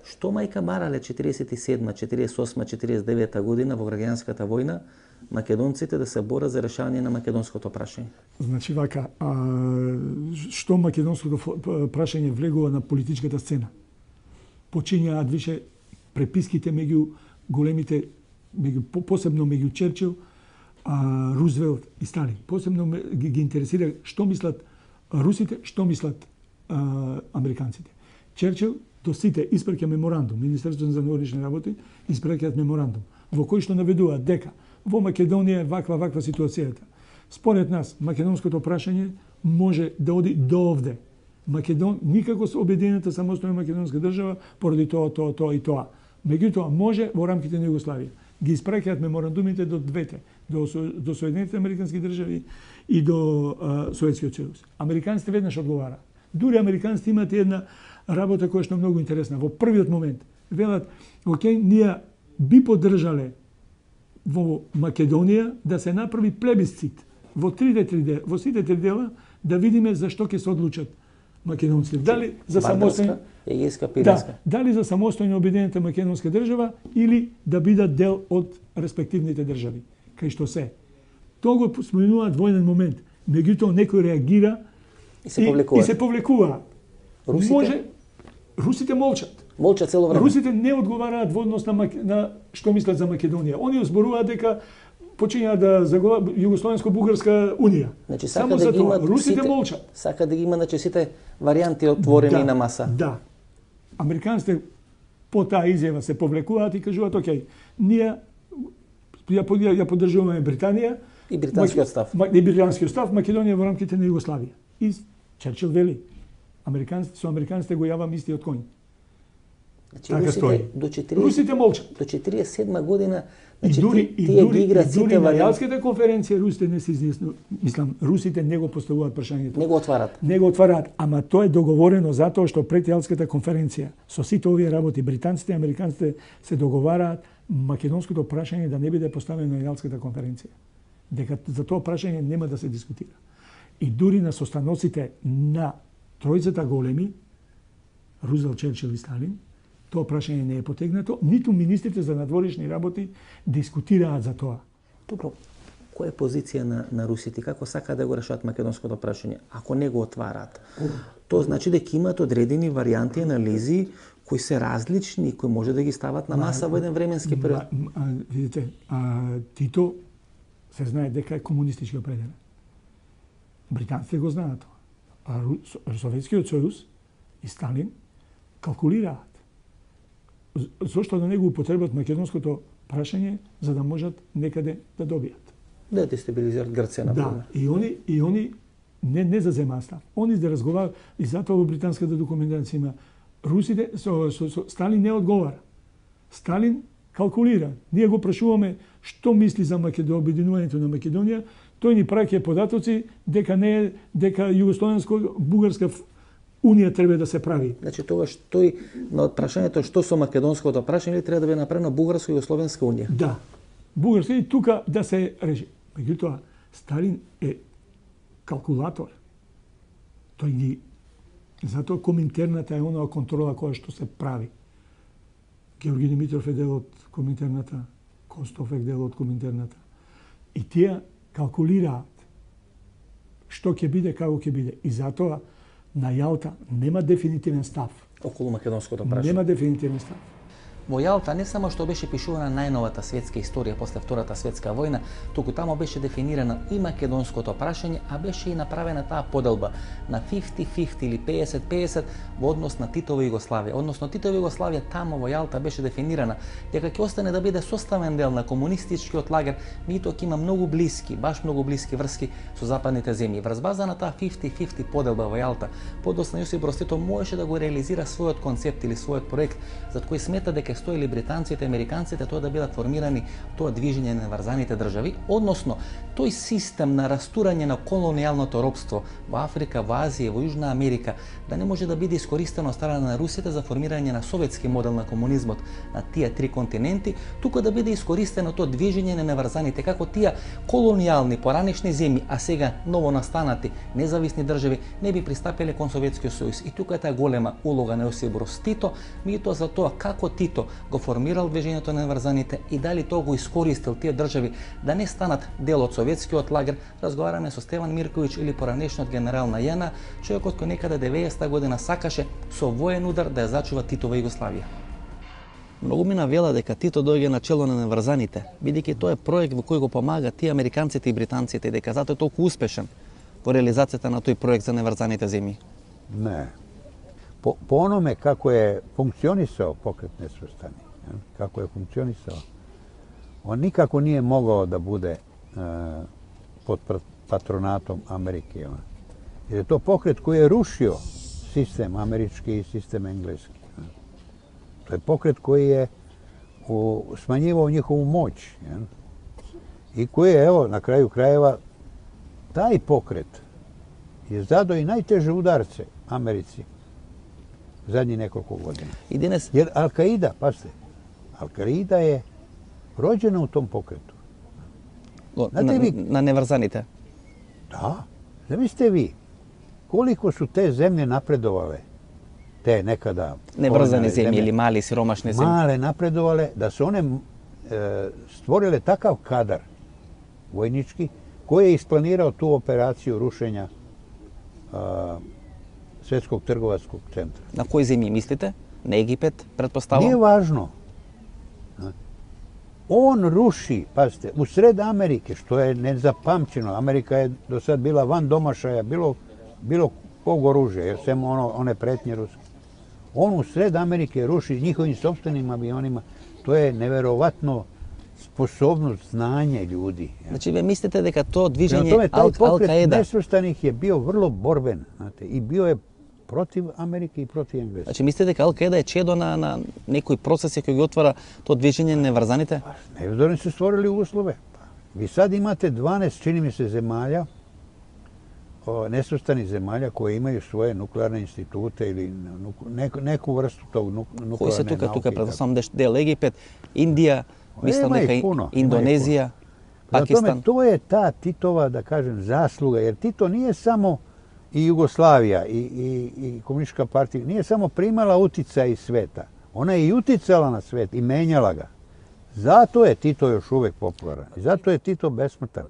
што мајка барале 47-ма, 48-ма, 49-та година во граѓанската војна македонците да се борат за решавање на македонското прашање? Значи вака, што македонското прашање влегува на политичката сцена? Почињаат више преписките меѓу големите, посебно меѓу Черчил, Рузвелт и Сталин. Посебно ги интересира што мислат русите, што мислат американците. Черчил до сите испраќа меморандум, Министерството за внатрешни работи испраќаат меморандум, во кој што наведуваат дека во Македонија е ваква ситуацијата. Според нас, македонското прашање може да оди до овде. Никако со обединената самостојна македонска држава поради тоа и тоа. Меѓутоа, може во рамките на Југославија. Ги испраќаат меморандумите до двете, до Соединетите американски држави и до Советскиот сојуз. Американците веднаш одговараат. Дури американците имаат една работа која што е многу интересна. Во првиот момент велат, окей, ние би поддржале во Македонија да се направи плебисцит во сите три дела да видиме за што ќе се одлучат македонците. Дали за самостојна Егејска, Пиринска. Дали за самостојно обединета македонска држава или да бидат дел од респективните држави, кај што се. Тоа го споменуваат во еден момент. Меѓутоа некој реагира и се повлекува. Русите молчат. Молчат цело време. Русите не одговараат во однос на што мислат за Македонија. Они зборуваат дека почињаат да загола Југословенско-бугарска унија. Значи, само за тоа русите молчат. Сака да ги има сите варијанти отворени на маса. Да. Американците по таа изјава се повлекуваат и кажуваат, окей, ние ја поддржуваме Британија и британскиот став. Македонија во рамките на Југославија. И Черчил вели, американците го јавам истиот коњ. Така стои. Русите молчат. До 47 година И дури на Јалската конференција русите не се изјаснуваат. Мислам, русите не го поставуваат прашањето. Не го отварат. Не го отварат, ама тоа е договорено затоа што пред Јалската конференција со сите овие работи британците и американците се договараат македонското прашање да не биде поставено на Јалската конференција. Дека за тоа прашање нема да се дискутира. И дури на состаноците на тројцата големи, Рузвелт, Черчил и Сталин, тоа прашање не е потегнато, ниту министрите за надворешни работи дискутираат за тоа. Добро, која е позиција на русите? Како сака да го решат македонското прашање? Ако не го отвараат, тоа значи дека имаат одредени варијанти и анализи кои се различни, кои може да ги стават на маса во еден временски период. Видите, Тито се знае дека е комунистички определен. Британците го знаат тоа. А Советскиот сојуз и Сталин калкулираат. Зошто да не го употребат македонското прашање за да можат некаде да добијат? Да дестабилизираат Грција, например. Да, и они не заземаат став. Они да разговараат и затоа во британската документација има русите со Сталин не одговара. Сталин калкулира. Ние го прашуваме што мисли за обединувањето на Македонија, тој ни праќа податоци дека југословенско-бугарска Унија треба да се прави. Значи тогаш тој на прашањето што со македонското прашање треба да биде направено бугарско и југословенска унија. Да. Бугарска и тука да се реши. Меѓутоа Сталин е калкулатор. Тој ги затоа коминтерната е онаа контрола која што се прави. Георги Димитров е дел од коминтерната, Костов е дел од коминтерната. И тие калкулираат што ќе биде, како ќе биде. И затоа на Јалта нема дефинитивен став. Околу македонското прашање. Нема дефинитивен став. Во Јалта не само што беше пишувана најновата светска историја после Втората светска војна, туку тамо беше дефинирано и македонското прашање, а беше и направена таа поделба на 50-50 или 50-50 во однос на Титова Југославија. Односно Титова Југославија тамо во Јалта беше дефинирана дека ќе остане да биде составен дел на комунистичкиот лагер, меѓутоа ќе има многу блиски, баш многу блиски врски со западните земји. Врз база на таа 50-50 поделба во Јалта, подоцна Јосип Брз Тито можеше да го реализира својот концепт или својот проект за кој смета дека стоили британците, американците, тоа да бидат формирани тоа движење на врзаните држави, односно тој систем на растурање на колонијалното робство во Африка, во Азија, во Јужна Америка, да не може да биде искористено од страна на русите за формирање на советски модел на комунизмот на тие три континенти, туку да биде искористено тоа движење на неврзаните, како тие колонијални поранешни земји, а сега ново настанати независни држави не би пристапиле кон Советскиот сојуз. И тука е таа голема улога на Јосип Броз Тито, меѓутоа за тоа како Тито го формирал движењето на неврзаните и дали тоа го искористил тие држави да не станат дел од советскиот лагер, разговараме со Стеван Мирковиќ или поранешниот генерал на ЈНА, човекот кој некаде 90-та година сакаше со воен удар да ја зачува Титова Југославија. Многумина вела дека Тито доаѓа на чело на неврзаните, бидејќи тоа е проект во кој го помага тие американците и британците, дека затоа е толку успешен во реализацијата на тој проект за неврзаните земји. Не. Po onome kako je funkcionisao pokret nesvrstani, kako je funkcionisao, on nikako nije mogao da bude pod patronatom Amerike. Jer je to pokret koji je rušio sistem američki i sistem engleski. To je pokret koji je smanjivao njihovu moć i koji je, evo, na kraju krajeva, taj pokret je zadao i najteže udarce Americi zadnjih nekoliko godina. Jer Al-Qaida, pazite, Al-Qaida je rođena u tom pokretu. Na nevrzaните? Da. Zamislite vi, koliko su te zemlje napredovale, te nekada... Nevrzane zemlje ili mali siromašne zemlje. Male napredovale, da su one stvorile takav kadar vojnički, koji je isplanirao tu operaciju rušenja Svetskog trgovačkog centra. Na koji zemlji mislite? Na Egipet, pretpostavljam? Nije važno. On ruši, pazite, u sred Amerike, što je nezapamćeno. Amerika je do sad bila van domašaja, bilo kog oružja, jer sem one pretnje ruske. On u sred Amerike ruši njihovim sopstvenim avionima. To je neverovatno sposobnost, znanje ljudi. Znači, vi mislite дека to движење Al-Qaeda nesvrstanih je bio vrlo borben, znate, i bio je protiv Amerike i protiv Engleske. Значи мислите дека Ал-Каида е чедо на некои процеси кои ги отвара тоа движење неврзаните? Невзорни su stvorili uslove. Vi sad imate 12, čini mi se, zemalja, nesvrstanih zemalja koje imaju svoje nuklearne institute ili neku vrstu tog nuklearne nauke. Кои се тука предпоставам дел Египет, Индија, мислам дека Индонезија, Пакистан. To je ta Titova, da kažem, zasluga, jer Tito nije samo i Jugoslavija i komunistička partija, nije samo primala uticaj iz sveta. Ona je i uticala na svet i menjala ga. Zato je Tito još uvek popularan i zato je Tito besmrtan.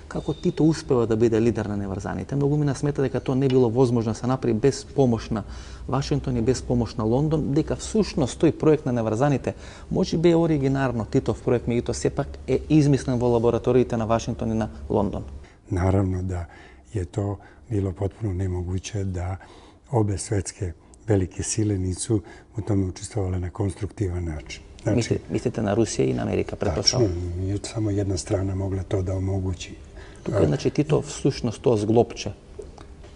Како Тито успева да биде лидер на неврзаните? Многумина смета дека тоа не било возможно да се направи без помош на Вашингтон и без помош на Лондон, дека всушност тој проект на неврзаните може би е оригинарно Титов проект, меѓутоа сепак е измислен во лабораториите на Вашингтон и на Лондон. Naravno da je to bilo potpuno nemoguće da obe svetske velike sile nisu u tome učestvovale na konstruktivan način. Mislite na Rusija i na Amerika, pretpostavljam? Tačno, samo jedna strana mogla to da omogući. Тука, значи, Тито всушност тоа зглопче,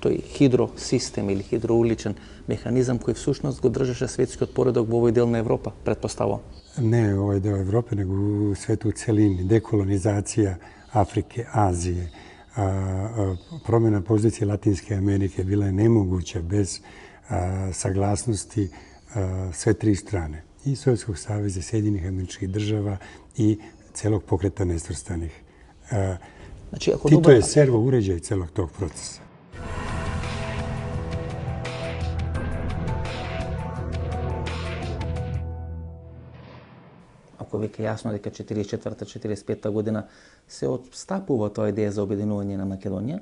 тој хидросистем или хидроуличен механизам кој всушност го држеше светскиот поредок во овој дел на Европа, pretpostavljam. Ne ovaj deo Evrope, nego u svetu u celini. Dekolonizacija Afrike, Azije, promjena pozicije Latinske Amerike bila je nemoguća bez saglasnosti sve tri strane. I Sovjetskog saveza, Sjedinjenih Američkih Država i celog pokreta nesvrstanih. Tito je servo uređaj celog tog procesa. Ако веќе јасно дека 44-45 година се отстапува тоа идеја за обединување на Македонија,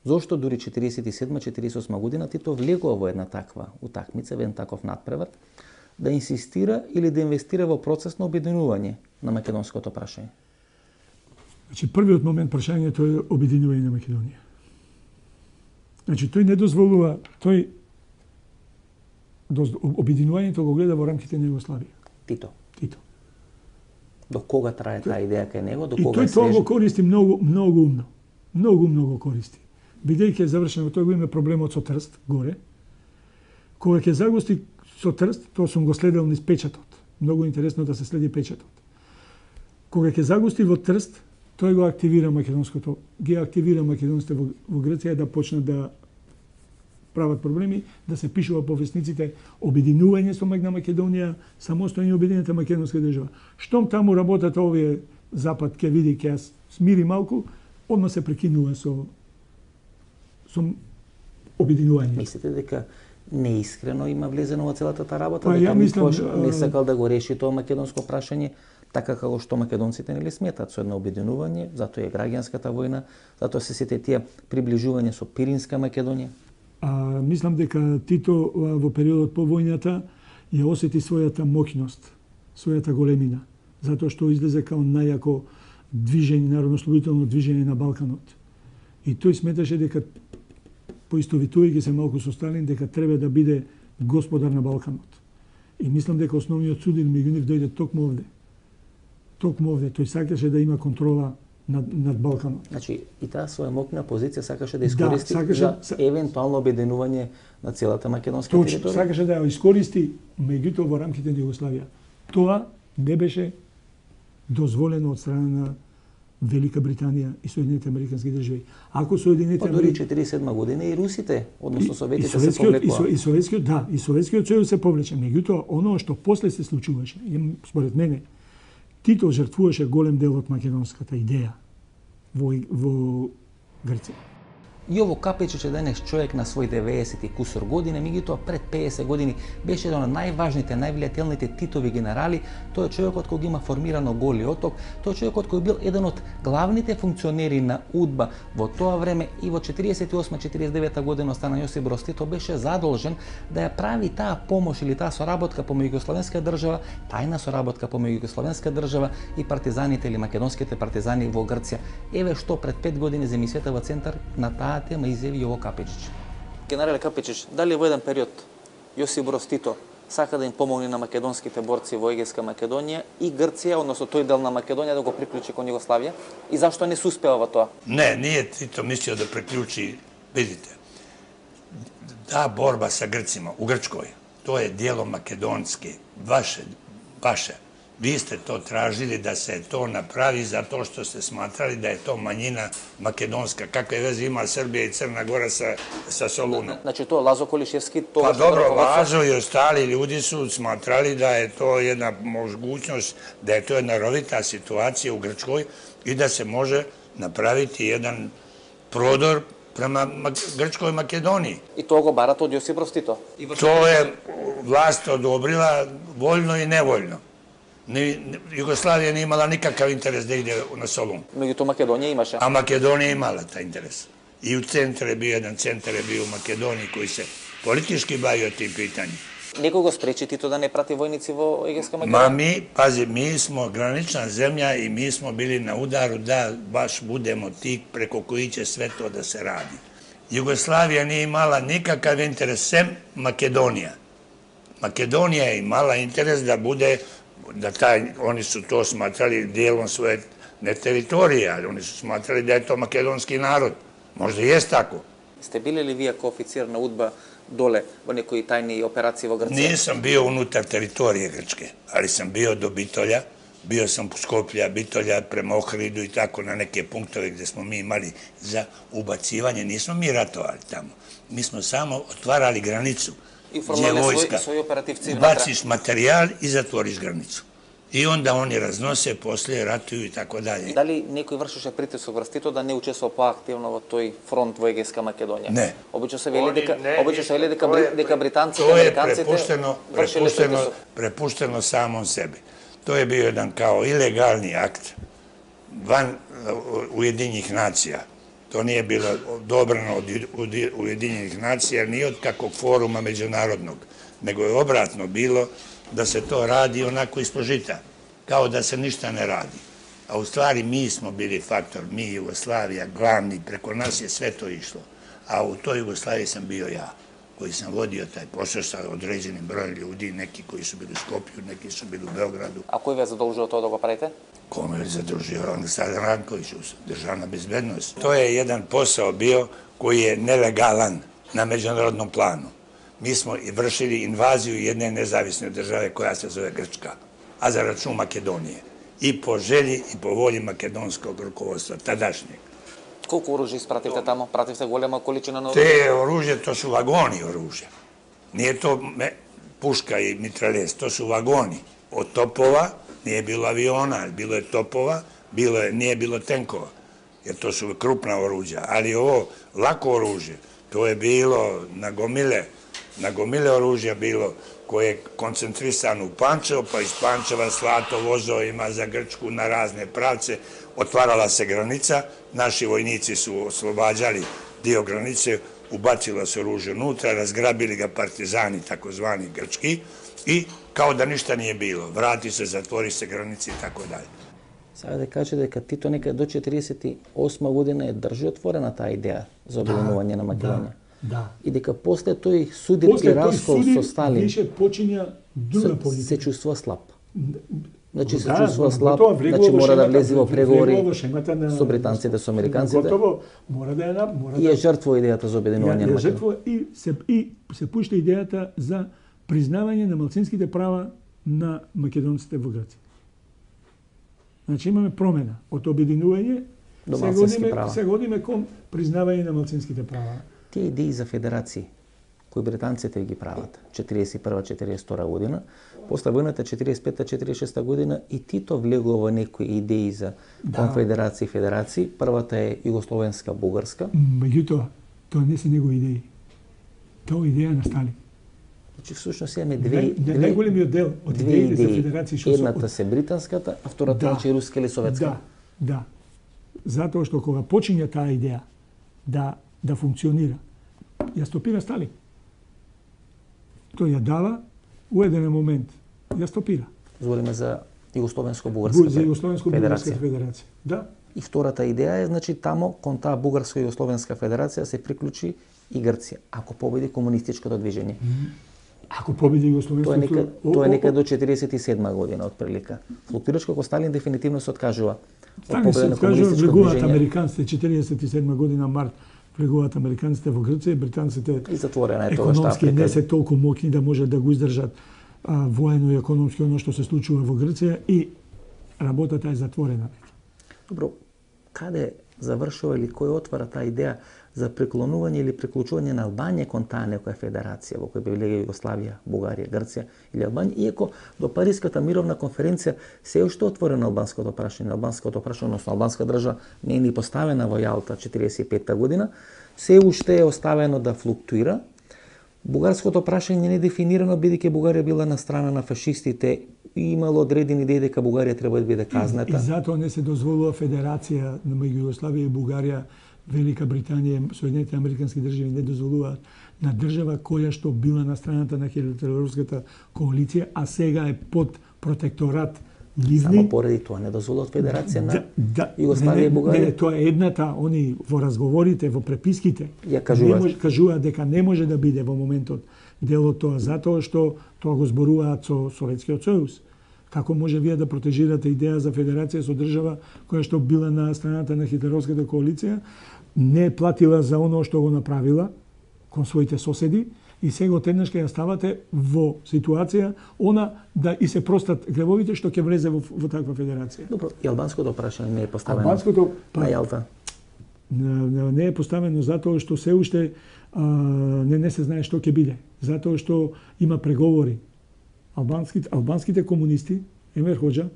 зошто дури 47-48 година Тито влегува во една таква утакмица, во еден таков надпревар, да инсистира или да инвестира во процес на обединување на македонското прашање? Значи, првиот момент прашањето е обединување на Македонија. Значи, тој не дозволува, обединувањето го гледа во рамките на Југославија. Тито. До кога трае таа идеја кај него? До кога и тој тоа го користи многу умно. Многу го користи. Бидејќи е завршено, тој го има проблемот со Трст горе. Кога ќе загости со Трст, тоа сум го следел низ печатот. Многу интересно да се следи печатот. Кога ќе загости во Трст, тој го активира македонското, ги активира македонците во Грција да почнат да прават проблеми, да се пишува по весниците обединување со на Македонија, самостојно обединета македонска држава. Штом таму работат овие Запад, ќе види, ќе смири малку, одма се прекинува со обединување. Мислите дека неискрено има влезено во целата таа работа, дека никош не сакал да го реши тоа македонско прашање, така како што македонците нели сметат со едно обединување, затоа е граѓанската војна, затоа се сите тие приближување со Пиринска Македонија? Мислам дека Тито во периодот по војната ја осети својата моќност, својата големина, затоа што излезе као најако движење, народно-ослободително движење на Балканот. И тој сметаше дека, поистовитувајќи се малку со Сталин, дека треба да биде господар на Балканот. И мислам дека основниот судир меѓу нив дојде токму овде. Тој сакаше да има контрола над Балканот. Значи, и таа своја моќна позиција сакаше да искористи за евентуално обединување на целата македонска територија? Точно, сакаше да ја искористи, меѓутоа во рамките на Југославија. Тоа не беше дозволено од страна на Велика Британија и Соединените Американски држави. Ако Соединените Дури 47 година и русите, односно советите се повлекоа. И Советскиот сојуз се повлече. Меѓутоа, оно што после се случуваше, според мене, Тито жртвуваше голем дел од македонската идеја во Грција. Јово Капичич е денес човек на свој 90 и кусор години, меѓутоа пред 50 години беше еден од најважните, највлијателните Титови генерали. Тој е човекот кој има формирано Голи оток, тој е човекот кој бил еден од главните функционери на УДБА во тоа време и во 48-49 година стана Јосип Броз Тито беше задолжен да ја прави таа помош или таа соработка помеѓу Југословенска држава, тајна соработка помеѓу Југословенска држава и партизаните или македонските партизани во Грција. Еве што пред 5 години за емисијата во центар на таа тема изјави Јово Капичич. Генерале Капичич, дали во еден период Јосип Броз Тито сака да им помогне на македонските борци во Егејска Македонија и Грција, односно тој дел на Македонија да го приклучи кон Југославија? И зашто не се успеа во тоа? Не, nije Tito mislio da priključi, vidite, ta borba sa Grcima u Grčkoj, to je dijelo makedonske, vaše. Vi ste to tražili da se to napravi zato što ste smatrali da je to manjina makedonska. Kakve veze ima Srbija i Crna Gora sa Solunom? Znači to Lazo Koliševski... Pa dobro, Lazo i ostali ljudi su smatrali da je to jedna mogućnost, da je to jedna rovita situacija u Grčkoj i da se može napraviti jedan prodor prema Grčkoj Makedoniji. I to го барат од Јосип Broz Tito? To je vlast odobrila voljno i nevoljno. Jugoslavija nije imala nikakav interes da ide na Solun. Меѓутоа Македонија имаше. A Makedonija imala taj interes. I u centru je bio jedan centar je bio u Makedoniji koji se politički bavio tim pitanjem. Некој го спречи Тито да не прати војници во Егејска Македонија? Ma mi, pazi, mi smo granična zemlja i mi smo bili na udaru da baš budemo ti preko koji će sve to da se radi. Jugoslavija nije imala nikakav interes, sem Makedonija. Makedonija je imala interes da bude, oni su to smatrali dijelom svoje ne teritorije, ali oni su smatrali da je to makedonski narod. Možda i jest tako. Ste bili li vi kao oficir na UDBA dole во некои тајни операции во Грција? Nisam bio unutar teritorije Grčke, ali sam bio do Bitolja, bio sam u Skoplja, Bitolja, prema Ohridu i tako na neke punktove gde smo mi imali za ubacivanje. Nismo mi ratovali tamo. Mi smo samo otvarali granicu. Gdje vojska. Baciš materijal i zatvoriš granicu. I onda oni raznose, poslije ratuju i tako dalje. Дали некој вршеше притисок врз Тито да не учествува поактивно во тој фронт во Егејска Македонија? Не. Обично се вели дека британците и американците вршеле притисок. Prepušteno samom sebi. To je bio jedan kao ilegalni akt van Ujedinjenih nacija. To nije bilo odobreno od Ujedinjenih nacija, ni od kakvog foruma međunarodnog, nego je obratno bilo da se to radi onako ispod žita, kao da se ništa ne radi. A u stvari mi smo bili faktor, mi Jugoslavija, glavni, preko nas je sve to išlo. A u toj Jugoslaviji sam bio ja, koji sam vodio taj posao sa određenim brojem ljudi, neki koji su bili u Skopju, neki su bili u Beogradu. A koji vas zadolžio to da go pravite? Kome je zadružio? Aleksandar Ranković, državna bezbednost. To je jedan posao bio koji je nelegalan na međunarodnom planu. Mi smo vršili invaziju jedne nezavisne države koja se zove Grčka, a za račun Makedonije. I po želji i po volji makedonskog rukovodstva, tadašnjeg. Koliko oružja ispratite tamo? Pratite goljama količina na oružje? Te oružje, to su vagoni oružja. Nije to puška i mitraljez, to su vagoni. Od topova, nije bilo aviona, bilo je topova, nije bilo tenkova, jer to su krupna oružja. Ali ovo lako oružje, to je bilo na gomile oružja bilo koje je koncentrisano u Pančevo, pa iz Pančeva slato vozovima za Grčku na razne pravce, otvarala se granica, naši vojnici su oslobađali dio granice, ubacilo se oružje unutra, razgrabili ga partizani, takozvani grčki, i kao da ništa nije bilo. Vrati se, zatvori se granici i tako dalje. Sada da kaže дека Тито некаде до 48 година е држи отворена таа идеја за обединување на Македонија. Да. И дека после тој судирски раскол со Сталин више почиња друга политика. Се чувствува слаб. Значи се чувствува слаб, значи мора да влезе во преговори со британците, со американците. Готово мора да и е жртва идејата за обединување на Македонија. И се пушта идејата за признавање на малцинските права на македонците во Грција. Значи имаме промена од обединување до малцински права. Се годиме кон признавање на малцинските права. Тие идеи за федерации кои британците ги прават 41-42 година, после војната 45-46 година и Тито влегува во некои идеи за конфедерации и федерации. Првата е Југословенска, Бугарска. Меѓутоа, тоа не се негови идеи. Тоа е идеја на Сталин. Значи всушност имаме две најголемиот дел од идеите за федерации што едната се британската, а втората е руска или советска. Да. Затоа што кога почиња таа идеја да функционира, ја стопира Сталин. Тој ја дава у еден момент, ја стопира. Збориме за Југословенско-Бугарска федерација. Да. И втората идеја е, значи, тамо кон таа Бугарско-Југословенска федерација се приклучи и Грција, ако победи комунистичкото движење. Ако победи Југословенското... Тоа е некаде до 47 година, отприлика. Флуктуираш како Сталин дефинитивно се откажува. Сталин се откажува, влегуваат американците 47 година март, влегуваат американците во Грција, британците економски не се толку моќни да можат да го издржат воено и економски оно што се случува во Грција и работата е затворена. Добро, каде завршува или кој отвара таа идеја за преклонување или приклучување на Албанија кон таа некоја федерација во која би влегла Југославија, Бугарија, Грција или Албанија, иако до Париската мировна конференција се уште отворено албанското прашање, односно албанска држава не е ни поставена во Јалта 45-та година, се уште е оставено да флуктуира. Бугарското прашање не е дефинирано бидејќи Бугарија била на страна на фашистите и имало одредени идеи дека Бугарија треба да биде казната. И затоа не се дозволува федерација меѓу Југославија и Бугарија. Велика Британија, Соединените американски држави не дозволуваат на држава која што била на страната на хилјадолетарската коалиција, а сега е под протекторат нивни. Само поради тоа не дозволуваат федерација на Југославија и Бугарија. Не, тоа е едната, они во разговорите, во преписките, ја кажуваат дека не може да биде во моментот дел од тоа, затоа што тоа го зборуваат со Советскиот сојуз. Како може вие да протежирате идеја за федерација со држава која што била на страната на хитлеровската коалиција, не платила за оно што го направила кон своите соседи и сега одеднаш ќе ја ставате во ситуација она да и се простат гревовите што ќе влезе во таква федерација. Добро, и албанското прашање не е поставено. Албанското на Јалта. Не е поставено затоа што се уште не се знае што ќе биде. Затоа што има преговори. Албанските комунисти, Емер Хоџа,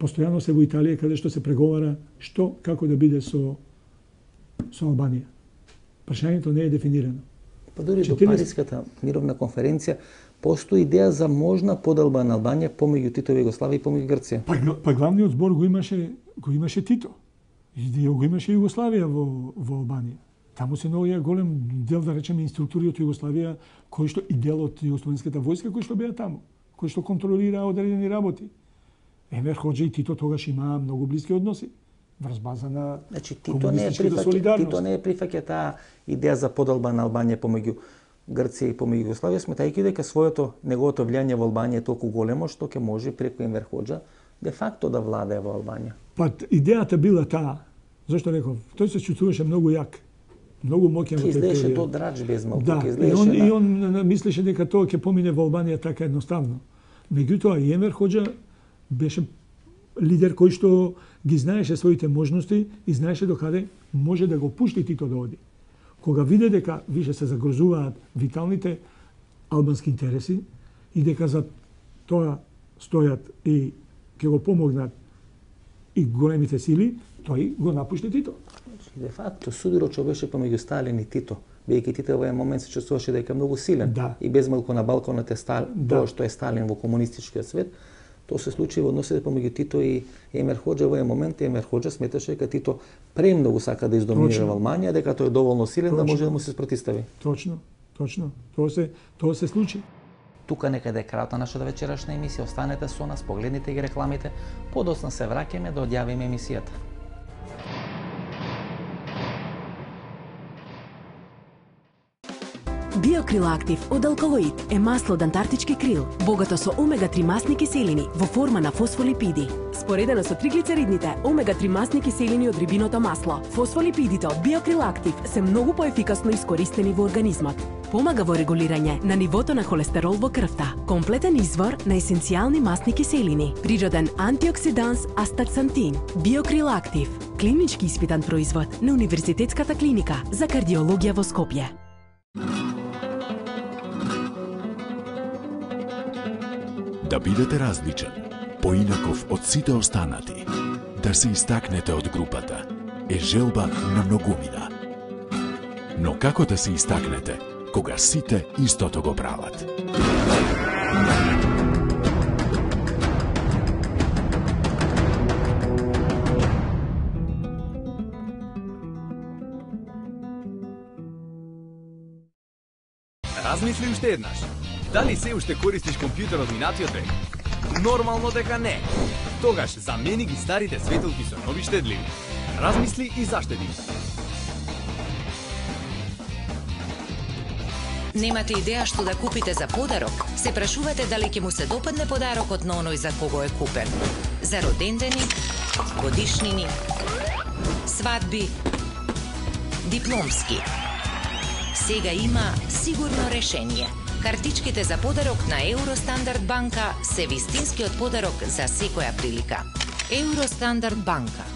постојано се во Италија каде што се преговара што како да биде со Албанија. Прашањето не е дефинирано. Па дури до Париската мировна конференција постои идеја за можна поделба на Албанија помеѓу Тито и Југославија и помеѓу Грција. Па главниот збор го имаше Тито. И го имаше Југославија во Албанија. Таму се наоѓа голем дел, да речеме, инструктури од Југославија, кои што и дел од југословенската војска кои што беа таму, кои што контролираа одредени работи. Емер Хоџа и Тито тогаш имаа многу блиски односи врз база на комунистичката солидарност. Тито не прифаќа таа идеја за поделба на Албанија помеѓу Грција и помеѓу Југославија, сметајќи дека неговото влијание во Албанија е толку големо што ќе може преку Емер Хоџа де факто да владее во Албанија. Па идејата била таа, зашто реков, тој се чувствуваше многу јак, многу моќен во тој период. Излеше до драч без малку. Да, и он мислеше дека тоа ќе помине во Албанија така едноставно. Меѓутоа, и Емер Хоџа беше лидер кој што ги знаеше своите можности и знаеше докаде може да го пушти Тито да оди. Кога виде дека више се загрозуваат виталните албански интереси и дека за тоа стојат и ќе го помогнат и големите сили, тој го напушти Тито. Де факто, судирот што беше помеѓу Сталин и Тито, бидејќи Тито во еден момент се чувствуваше дека е многу силен и без малку на балконот е тоа што е Сталин во комунистичкиот свет, тоа се случи во односите помеѓу Тито и Емер Хоџа во еден момент. Емер Хоџа сметаше дека Тито премногу сака да издоминира Албанија, дека тој е доволно силен да може да му се спротистави. Точно. Тоа се случи. Тука некаде е крајот на нашата вечерашна емисија. Останете со нас, погледнете ги рекламите, подоцна се враќаме да одјавиме емисијата. Биокрил Актив од алкалоид е масло од антарктички крил, богато со омега-3 масни киселини во форма на фосфолипиди. Споредено со триглицеридните, омега-3 масни киселини од рибиното масло, фосфолипидите од Биокрил Актив се многу поефикасно искористени во организмот. Помага во регулирање на нивото на холестерол во крвта. Комплетен извор на есенцијални масни киселини. Природен антиоксиданс астаксантин. Биокрил Актив. Клинички испитан производ на Универзитетската клиника за кардиологија во Скопје. Да бидете различен, поинаков од сите останати, да се истакнете од групата, е желба на многумина. Но како да се истакнете, кога сите истото го прават? Размисли уште еднаш. Дали се уште користиш компјутерот минатиот век? Нормално дека не. Тогаш замени ги старите светилки со нови штедливи. Размисли и заштеди. Немате идеја што да купите за подарок? Се прашувате дали ќе му се допадне подарокот на оној за кого е купен? За родендени, годишнини, свадби, дипломски. Сега има сигурно решение. Картичките за подарок на Евростандард банка се вистинскиот подарок за секоја прилика. Евростандард банка.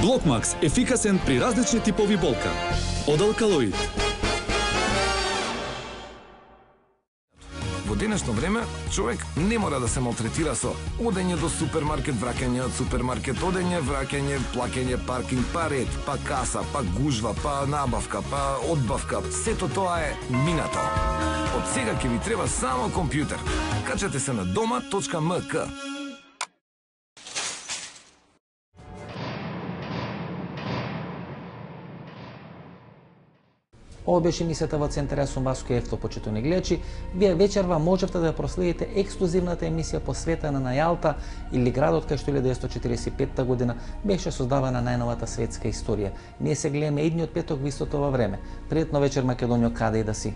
Блокмакс – ефикасен при различни типови болка. Од алкалоид. Во денешно време, човек не мора да се малтретира со одење до супермаркет, враќање од супермаркет, одење, враќање, плакење, паркинг, па ред, па каса, па гужва, па набавка, па одбавка. Сето тоа е минато. Од сега ќе ви треба само компјутер. Качете се на doma.mk. Ова беше емисијата во Центар Јас сум Васко Ефто, почитувани гледачи. Вие вечерва можевте да проследите ексклузивната емисија посветена на Јалта или градот кај што 1945 година беше создавана најновата светска историја. Ние се гледаме идниот петок во истото ова време. Пријатно вечер, Македонија, каде и да си.